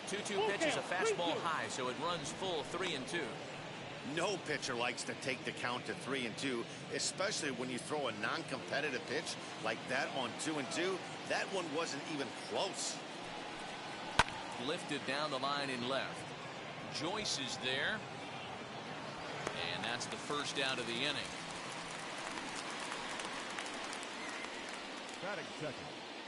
2-2 pitch is a fastball high, so it runs full 3-2. No pitcher likes to take the count to 3-2, especially when you throw a non-competitive pitch like that on 2-2. That one wasn't even close. Lifted down the line in left. Joyce is there. And that's the first out of the inning. Batting second.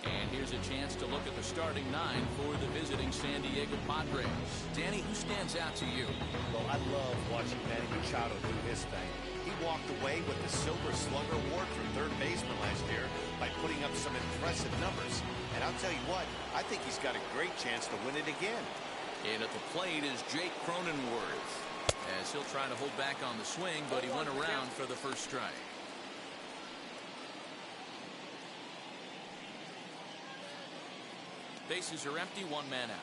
And here's a chance to look at the starting nine for the visiting San Diego Padres. Danny, who stands out to you? Well, I love watching Manny Machado do his thing. He walked away with the Silver Slugger Award for third baseman last year by putting up some impressive numbers. And I'll tell you what, I think he's got a great chance to win it again. And at the plate is Jake Cronenworth, as he'll try to hold back on the swing, but he went around for the first strike. Bases are empty, one man out.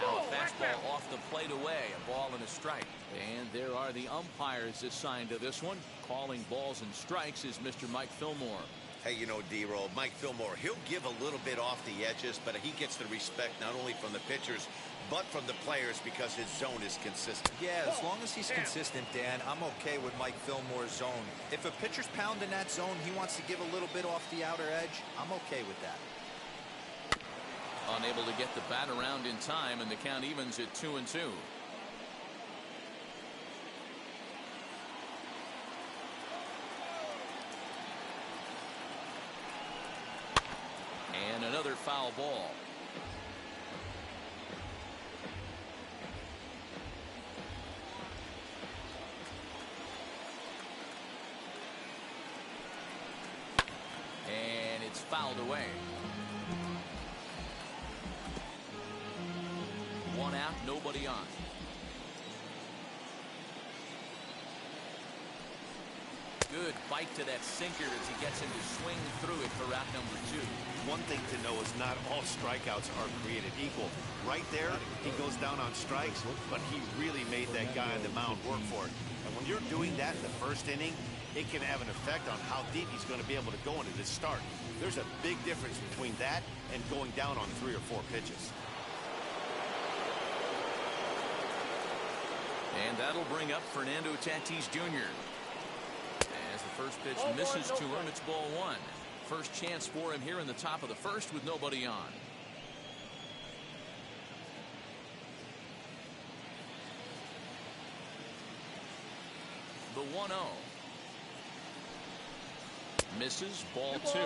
Now a fastball off the plate away, a ball and a strike. And there are the umpires assigned to this one. Calling balls and strikes is Mr. Mike Fillmore. Hey, you know, D-Roll, Mike Fillmore, he'll give a little bit off the edges, but he gets the respect not only from the pitchers, but from the players because his zone is consistent. Yeah, as long as he's consistent, Dan, I'm okay with Mike Fillmore's zone. If a pitcher's pounding that zone, he wants to give a little bit off the outer edge, I'm okay with that. Unable to get the bat around in time, and the count evens at 2-2. And another foul ball. And it's fouled away. One out, nobody on. Good bite to that sinker as he gets him to swing through it for out number 2. One thing to know is not all strikeouts are created equal. Right there, he goes down on strikes, but he really made that guy on the mound work for it. And when you're doing that in the first inning, it can have an effect on how deep he's going to be able to go into this start. There's a big difference between that and going down on 3 or 4 pitches. And that'll bring up Fernando Tatis Jr. As the first pitch misses to him, it's ball 1. First chance for him here in the top of the first with nobody on. The 1-0. Misses, ball 2.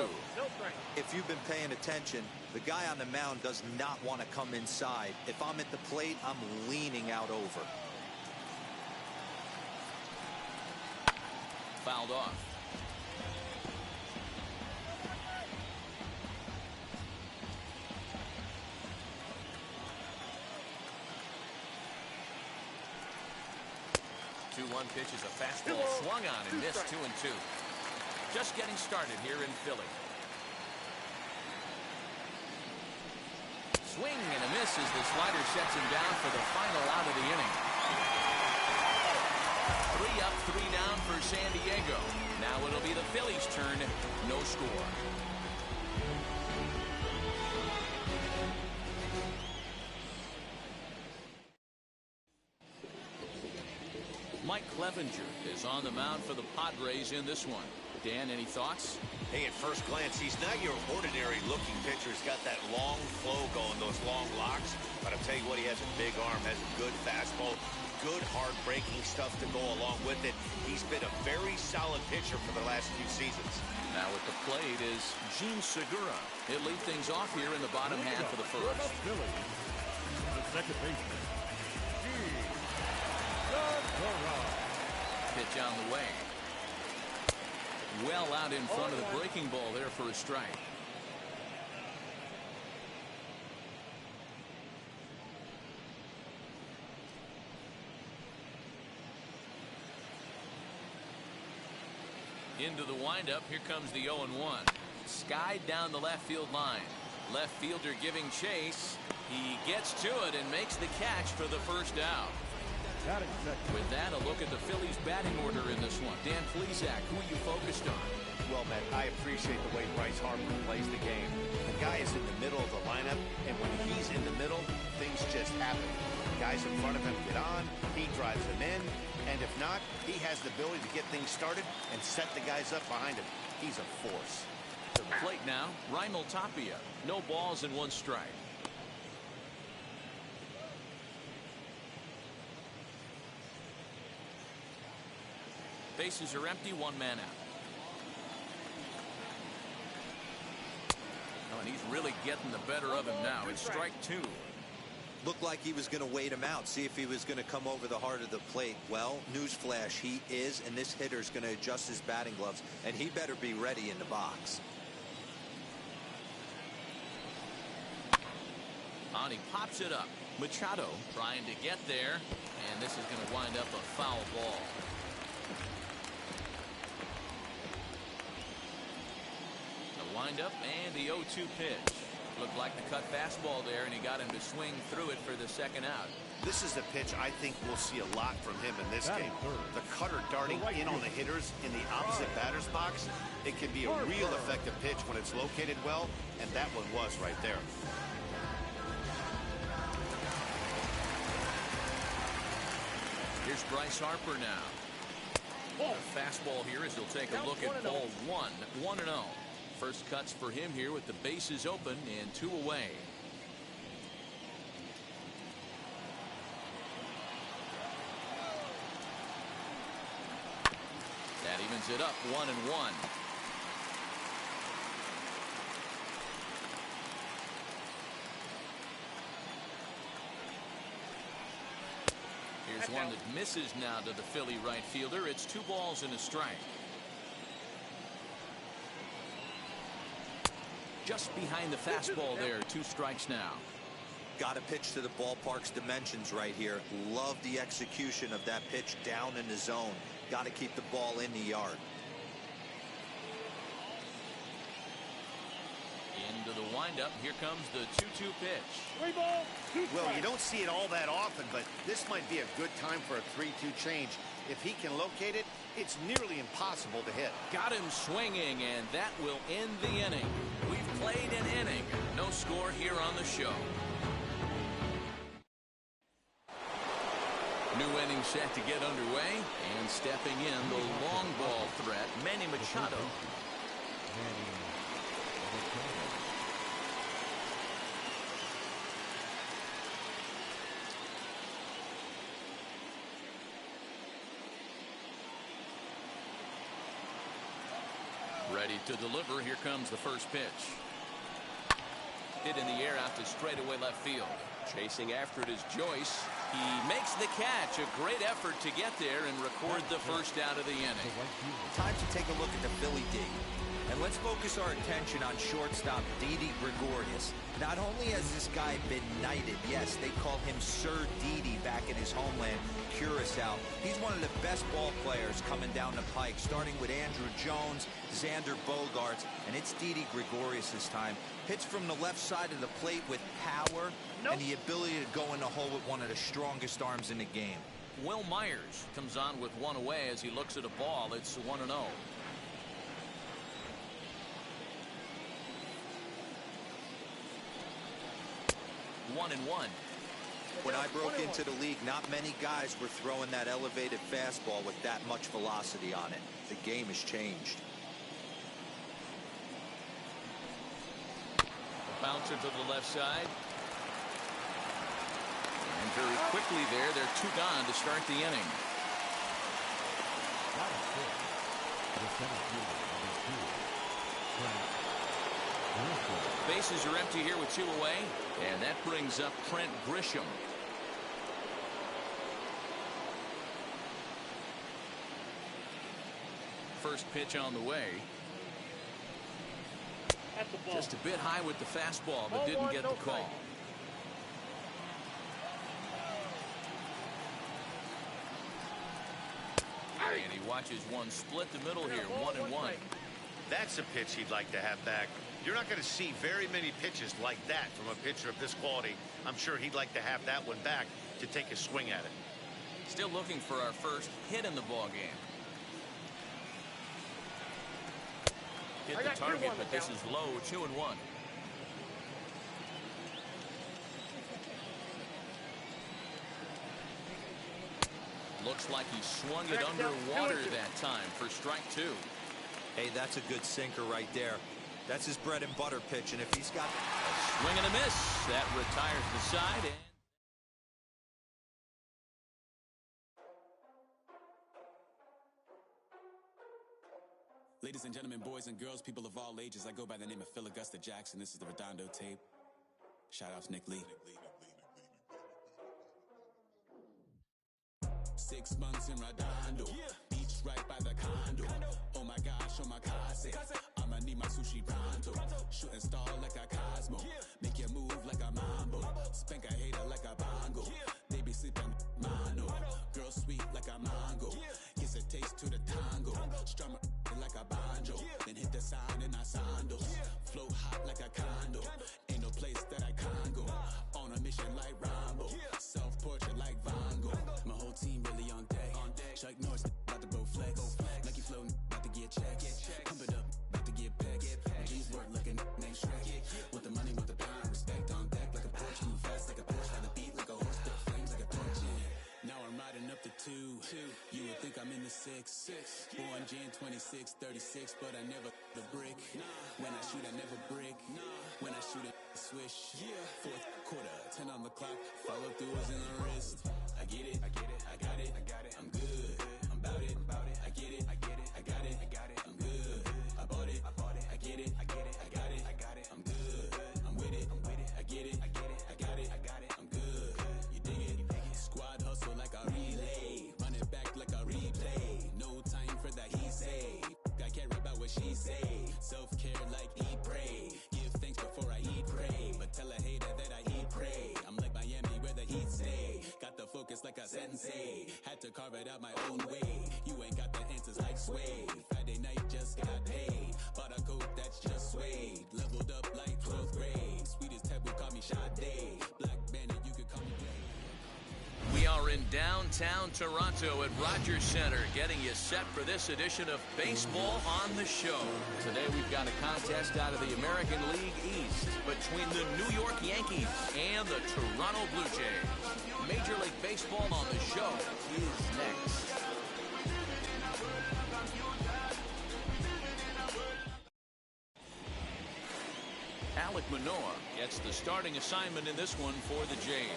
If you've been paying attention, the guy on the mound does not want to come inside. If I'm at the plate, I'm leaning out over. Fouled off. The 2-1 pitch is a fastball swung on and missed 2-2. Just getting started here in Philly. Swing and a miss as the slider sets him down for the final out of the inning. 3 up, 3 down for San Diego. Now it'll be the Phillies' turn. No score. Mike Clevenger is on the mound for the Padres in this one. Dan, any thoughts? Hey, at first glance, he's not your ordinary-looking pitcher. He's got that long flow going, those long locks. But I'll tell you what, he has a big arm, has a good fastball, good hard-breaking stuff to go along with it. He's been a very solid pitcher for the last few seasons. Now at the plate is Gene Segura. He'll lead things off here in the bottom half of the first. The second baseman, Gene Segura. Pitch on the way. Well out in front of the breaking ball there for a strike. Into the windup. Here comes the 0-1. Skied down the left field line. Left fielder giving chase. He gets to it and makes the catch for the first out. With that, a look at the Phillies batting order in this one. Dan Plesac, who are you focused on? Well, Matt, I appreciate the way Bryce Harper plays the game. The guy is in the middle of the lineup, and when he's in the middle, things just happen. Guys in front of him get on, he drives them in, and if not, he has the ability to get things started and set the guys up behind him. He's a force. To the plate now, Raimel Tapia. No balls and 1 strike. Bases are empty, 1 man out. Oh, and he's really getting the better of him now. It's strike 2. Looked like he was going to wait him out, see if he was going to come over the heart of the plate. Well, newsflash, he is, and this hitter's going to adjust his batting gloves, and he better be ready in the box. And he pops it up. Machado trying to get there, and this is going to wind up a foul ball. The windup and the 0-2 pitch. Looked like the cut fastball there, and he got him to swing through it for the 2nd out. This is a pitch I think we'll see a lot from him in this game. The cutter darting in on the hitters in the opposite batter's box. It can be a real effective pitch when it's located well, and that one was right there. Here's Bryce Harper now. A fastball here as he'll take a look at ball 1. 1-0. First cuts for him here with the bases open and 2 away. That evens it up 1-1. Here's one that misses now to the Philly right fielder. It's 2 balls and a strike. Just behind the fastball there. 2 strikes now. Got to pitch to the ballpark's dimensions right here. Love the execution of that pitch down in the zone. Got to keep the ball in the yard. Into the windup. Here comes the 2-2 pitch. 3 balls, 2 strikes. Well, you don't see it all that often, but this might be a good time for a 3-2 change. If he can locate it, it's nearly impossible to hit. Got him swinging, and that will end the inning. We've played an inning. No score here on the show. New inning set to get underway, and stepping in the long ball threat, Manny Machado. Ready to deliver. Here comes the first pitch. Hit in the air out to straightaway left field. Chasing after it is Joyce. He makes the catch. A great effort to get there and record the first out of the inning. Time to take a look at the Philly D. And let's focus our attention on shortstop Didi Gregorius. Not only has this guy been knighted, yes, they call him Sir Didi back in his homeland, Curacao. He's one of the best ball players coming down the pike, starting with Andrew Jones, Xander Bogaerts, and it's Didi Gregorius' time. Hits from the left side of the plate with power and the ability to go in the hole with one of the strongest arms in the game. Will Myers comes on with 1 away as he looks at a ball. It's 1-0. One and one. When I broke into the league, not many guys were throwing that elevated fastball with that much velocity on it. The game has changed. Bouncer to the left side. And very quickly there, they're 2 gone to start the inning. Bases are empty here with 2 away, and that brings up Trent Grisham. First pitch on the way. Just a bit high with the fastball, but didn't get the call. And he watches one split the middle here, 1-1. That's a pitch he'd like to have back. You're not going to see very many pitches like that from a pitcher of this quality. I'm sure he'd like to have that one back to take a swing at it. Still looking for our first hit in the ball game. Hit the target, but this is low, 2-1. Looks like he swung it underwater that time for strike 2. Hey, that's a good sinker right there. That's his bread and butter pitch, and if he's got a swing and a miss, that retires the side. And ladies and gentlemen, boys and girls, people of all ages, I go by the name of Phil Augusta Jackson. This is the Redondo tape. Shout out to Nick Lee. 6 months in Redondo, beach right by the condo. Oh my gosh, oh my casa, I'ma need my sushi pronto. Shooting star like a Cosmo, make you move like a mambo. Spank a hater like a bongo. They be sleeping mano. Girl sweet like a mango. Gives a taste to the tango. Strum like a banjo. Then hit the sign in our sandals. Flow hot like a condo. Ain't no place that I can't go. On a mission like Rambo. Self-portrait like Van Gogh. My whole team really on deck. Chuck Norris about to blow flex. Lucky flow about to get checks. Pump it up, about to get pegs. G's work looking name Shrek. With the money, with the pound, respect on deck like a Porsche. Move fast like a Porsche. Had the beat like a horse. Spit flames like a torch. Now I'm riding up the 2. You would think I'm in the 6. Born Jan 26, 36, but I never the brick. When I shoot, I never brick. When I shoot, I swish. Fourth quarter, 10 on the clock. Follow through is in the wrist. I get it, I get it, I got it, I got it. I'm good, I'm about it, I get it, I get it, I got it, I got it. I'm good, I bought it, I get it, I get it, I got it, I got it. I'm good, I'm with it, I get it, I get it, I got it, I got it. I'm good, you dig it, squad hustle like a relay, run it back like a replay. No time for that he say, I care about what she say. Self-care like eat, pray, give thanks before I eat, pray. But tell a hater that I eat, pray. I'm like Miami where the heat stay. Got the focus like a sensei. Had to carve it out my own way. You ain't got the answers like Sway. Friday night just got paid. Bought a coat that's just suede. Leveled up like 12th grade. Sweetest taboo call me Sade. Black Bandit, you could call me Blade. We are in downtown Toronto at Rogers Center, getting you set for this edition of Baseball on the Show. Today we've got a contest out of the American League East between the New York Yankees and the Toronto Blue Jays. Major League Baseball on the Show is next. Alec Manoah gets the starting assignment in this one for the Jays.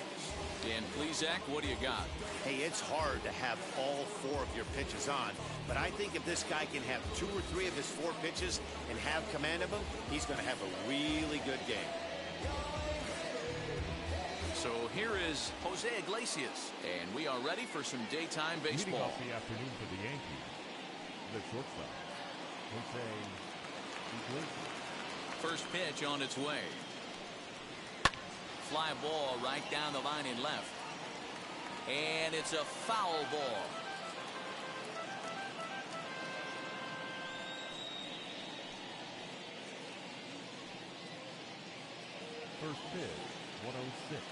Dan Plesac, what do you got? Hey, it's hard to have all 4 of your pitches on, but I think if this guy can have 2 or 3 of his 4 pitches and have command of them, he's going to have a really good game. So here is Jose Iglesias, and we are ready for some daytime baseball. Leading off the afternoon for the Yankees, the shortstop, Jose Iglesias. First pitch on its way. Fly ball right down the line in left. And it's a foul ball. First pitch, 106.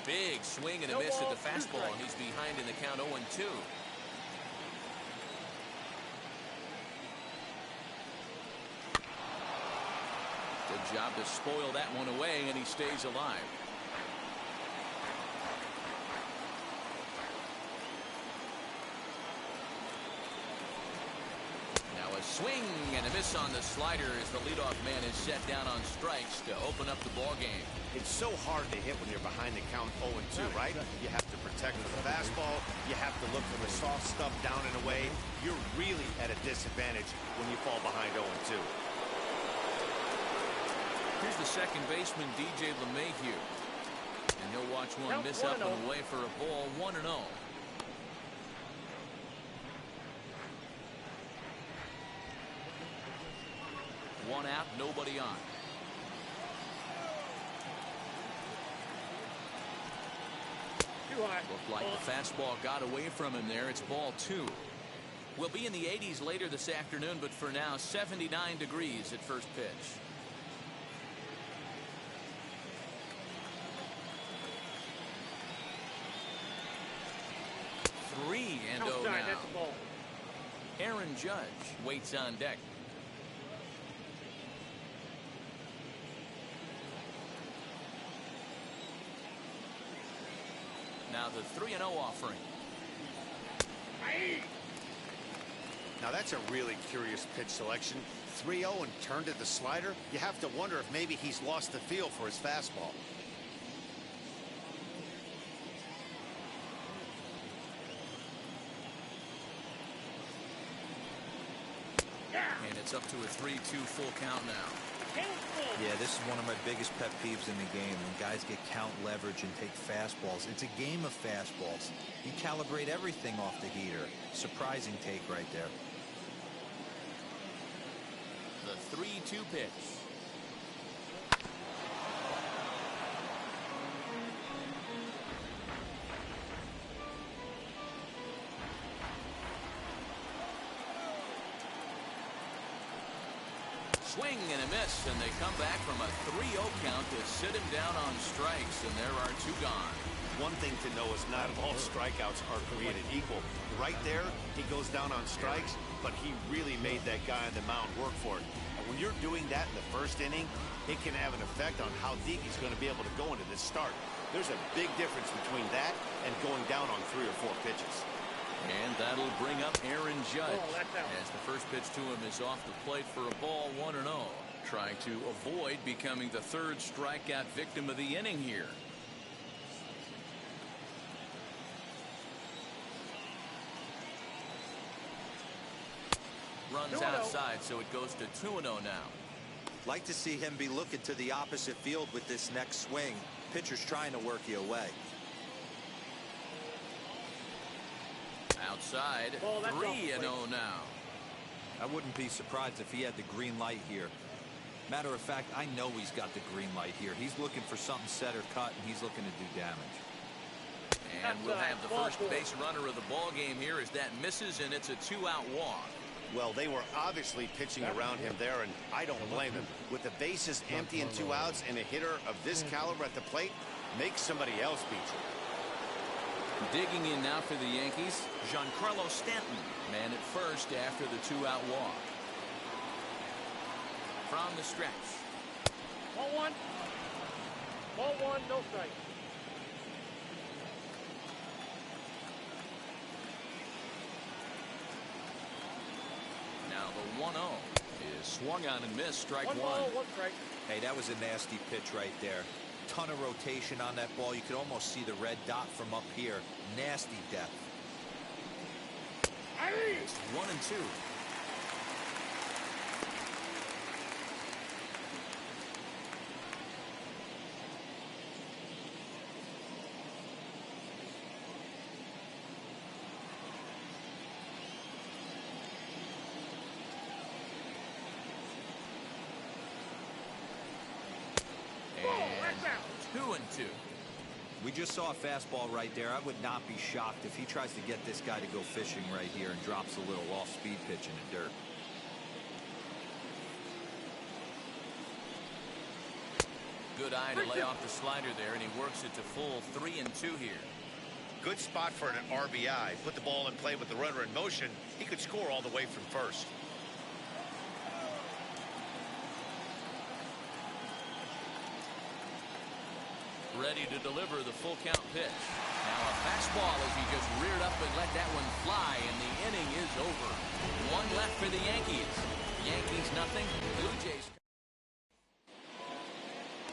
Big swing and a miss at the fastball. He's behind in the count 0-2. Good job to spoil that one away, and he stays alive. Now a swing and a miss on the slider as the leadoff man is set down on strikes to open up the ball game. It's so hard to hit when you're behind the count 0-2, right? You have to protect the fastball. You have to look for the soft stuff down and away. You're really at a disadvantage when you fall behind 0-2. Here's the second baseman, DJ LeMahieu. And he'll watch one miss up and away for a ball, 1-0. One out, nobody on. Looked like the fastball got away from him there. It's ball 2. We'll be in the 80s later this afternoon, but for now, 79 degrees at first pitch. Three and 0 now. Aaron Judge waits on deck. Now the 3-0 offering. Now that's a really curious pitch selection. 3-0 and turned to the slider. You have to wonder if maybe he's lost the feel for his fastball. And it's up to a 3-2 full count now. Yeah, this is one of my biggest pet peeves in the game. When guys get count leverage and take fastballs. It's a game of fastballs. You calibrate everything off the heater. Surprising take right there. The 3-2 pitch. Swing and a miss, and they come back from a 3-0 count to sit him down on strikes, and there are 2 gone. One thing to know is not all strikeouts are created equal. Right there, he goes down on strikes, but he really made that guy on the mound work for it. And when you're doing that in the first inning, it can have an effect on how deep he's going to be able to go into this start. There's a big difference between that and going down on 3 or 4 pitches. And that'll bring up Aaron Judge as the first pitch to him is off the plate for a ball, 1-0. Trying to avoid becoming the 3rd strikeout victim of the inning here. Runs outside, so it goes to 2-0 now. Like to see him be looking to the opposite field with this next swing. Pitcher's trying to work you away. Outside, 3-0 now. I wouldn't be surprised if he had the green light here. Matter of fact, I know he's got the green light here. He's looking for something set or cut, and he's looking to do damage. And we'll have the first base runner of the ball game here as that misses, and it's a 2-out walk. Well, they were obviously pitching around him there, and I don't blame him. With the bases empty and 2 outs, and a hitter of this caliber at the plate, make somebody else beat you. Digging in now for the Yankees, Giancarlo Stanton, man at first after the 2-out walk. From the stretch. Ball 1. Ball 1, no strike. Now the 1-0 is swung on and missed. Strike 1. Ball, 1 strike. Hey, that was a nasty pitch right there. Ton of rotation on that ball. You could almost see the red dot from up here. Nasty depth. It's 1-2. And 2-2. We just saw a fastball right there. I would not be shocked if he tries to get this guy to go fishing right here and drops a little off-speed pitch in the dirt. Good eye to lay off the slider there, and he works it to full 3-2 here. Good spot for an RBI. Put the ball in play with the runner in motion. He could score all the way from first. Ready to deliver the full count pitch. Now a fastball as he just reared up and let that one fly, and the inning is over. 1 left for the Yankees. Yankees nothing. Blue Jays.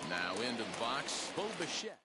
Now into the box, Bo Bichette.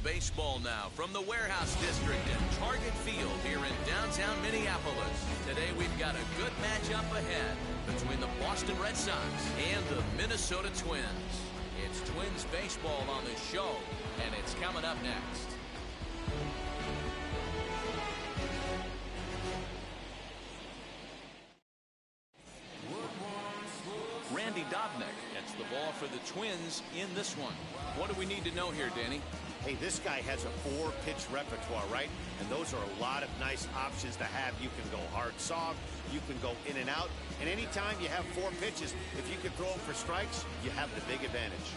baseball now from the Warehouse District at Target Field here in downtown Minneapolis. Today we've got a good matchup ahead between the Boston Red Sox and the Minnesota Twins. It's Twins baseball on the show, and it's coming up next. Randy Dobnak gets the ball for the Twins in this one. What do we need to know here, Danny? Hey, this guy has a 4-pitch repertoire, right? And those are a lot of nice options to have. You can go hard, soft. You can go in and out. And anytime you have 4 pitches, if you can throw them for strikes, you have the big advantage.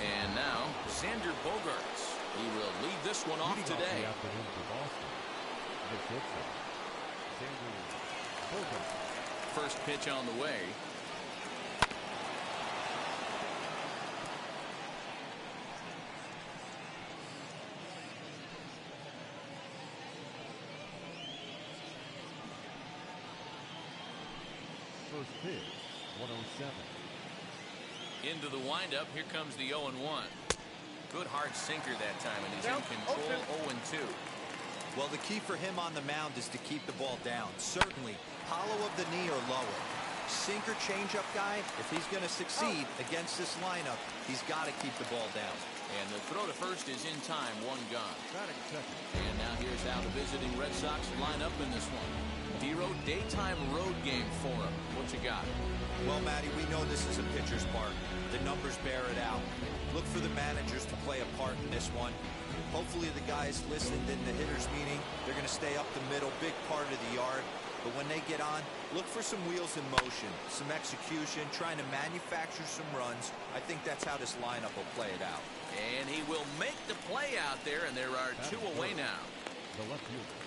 And now, Xander Bogaerts. He will lead this one off today. First pitch on the way. First pitch, 107. Into the windup, here comes the 0-1. Good hard sinker that time, and he's in control. 0-2. Well, the key for him on the mound is to keep the ball down. Certainly, hollow of the knee or lower. Sinker changeup guy, if he's going to succeed against this lineup, he's got to keep the ball down. And the throw to first is in time, 1 gone. And now here's how the visiting Red Sox line up in this one. Dero, daytime road game for him. What you got? Well, Matty, we know this is a pitcher's park. The numbers bear it out. Look for the managers to play a part in this one. Hopefully the guys listened in the hitters meeting. They're going to stay up the middle, big part of the yard. But when they get on, look for some wheels in motion, some execution, trying to manufacture some runs. I think that's how this lineup will play it out. And he will make the play out there, and there are 2 away now. The left fielder,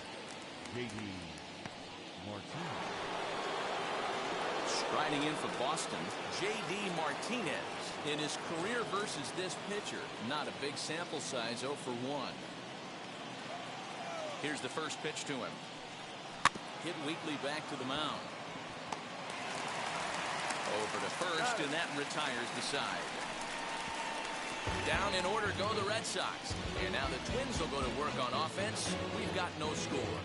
J.D. Martinez. Striding in for Boston, J.D. Martinez. In his career versus this pitcher, not a big sample size, 0 for 1. Here's the first pitch to him. Hit weakly back to the mound. Over to first, and that retires the side. Down in order go the Red Sox. And now the Twins will go to work on offense. We've got no score.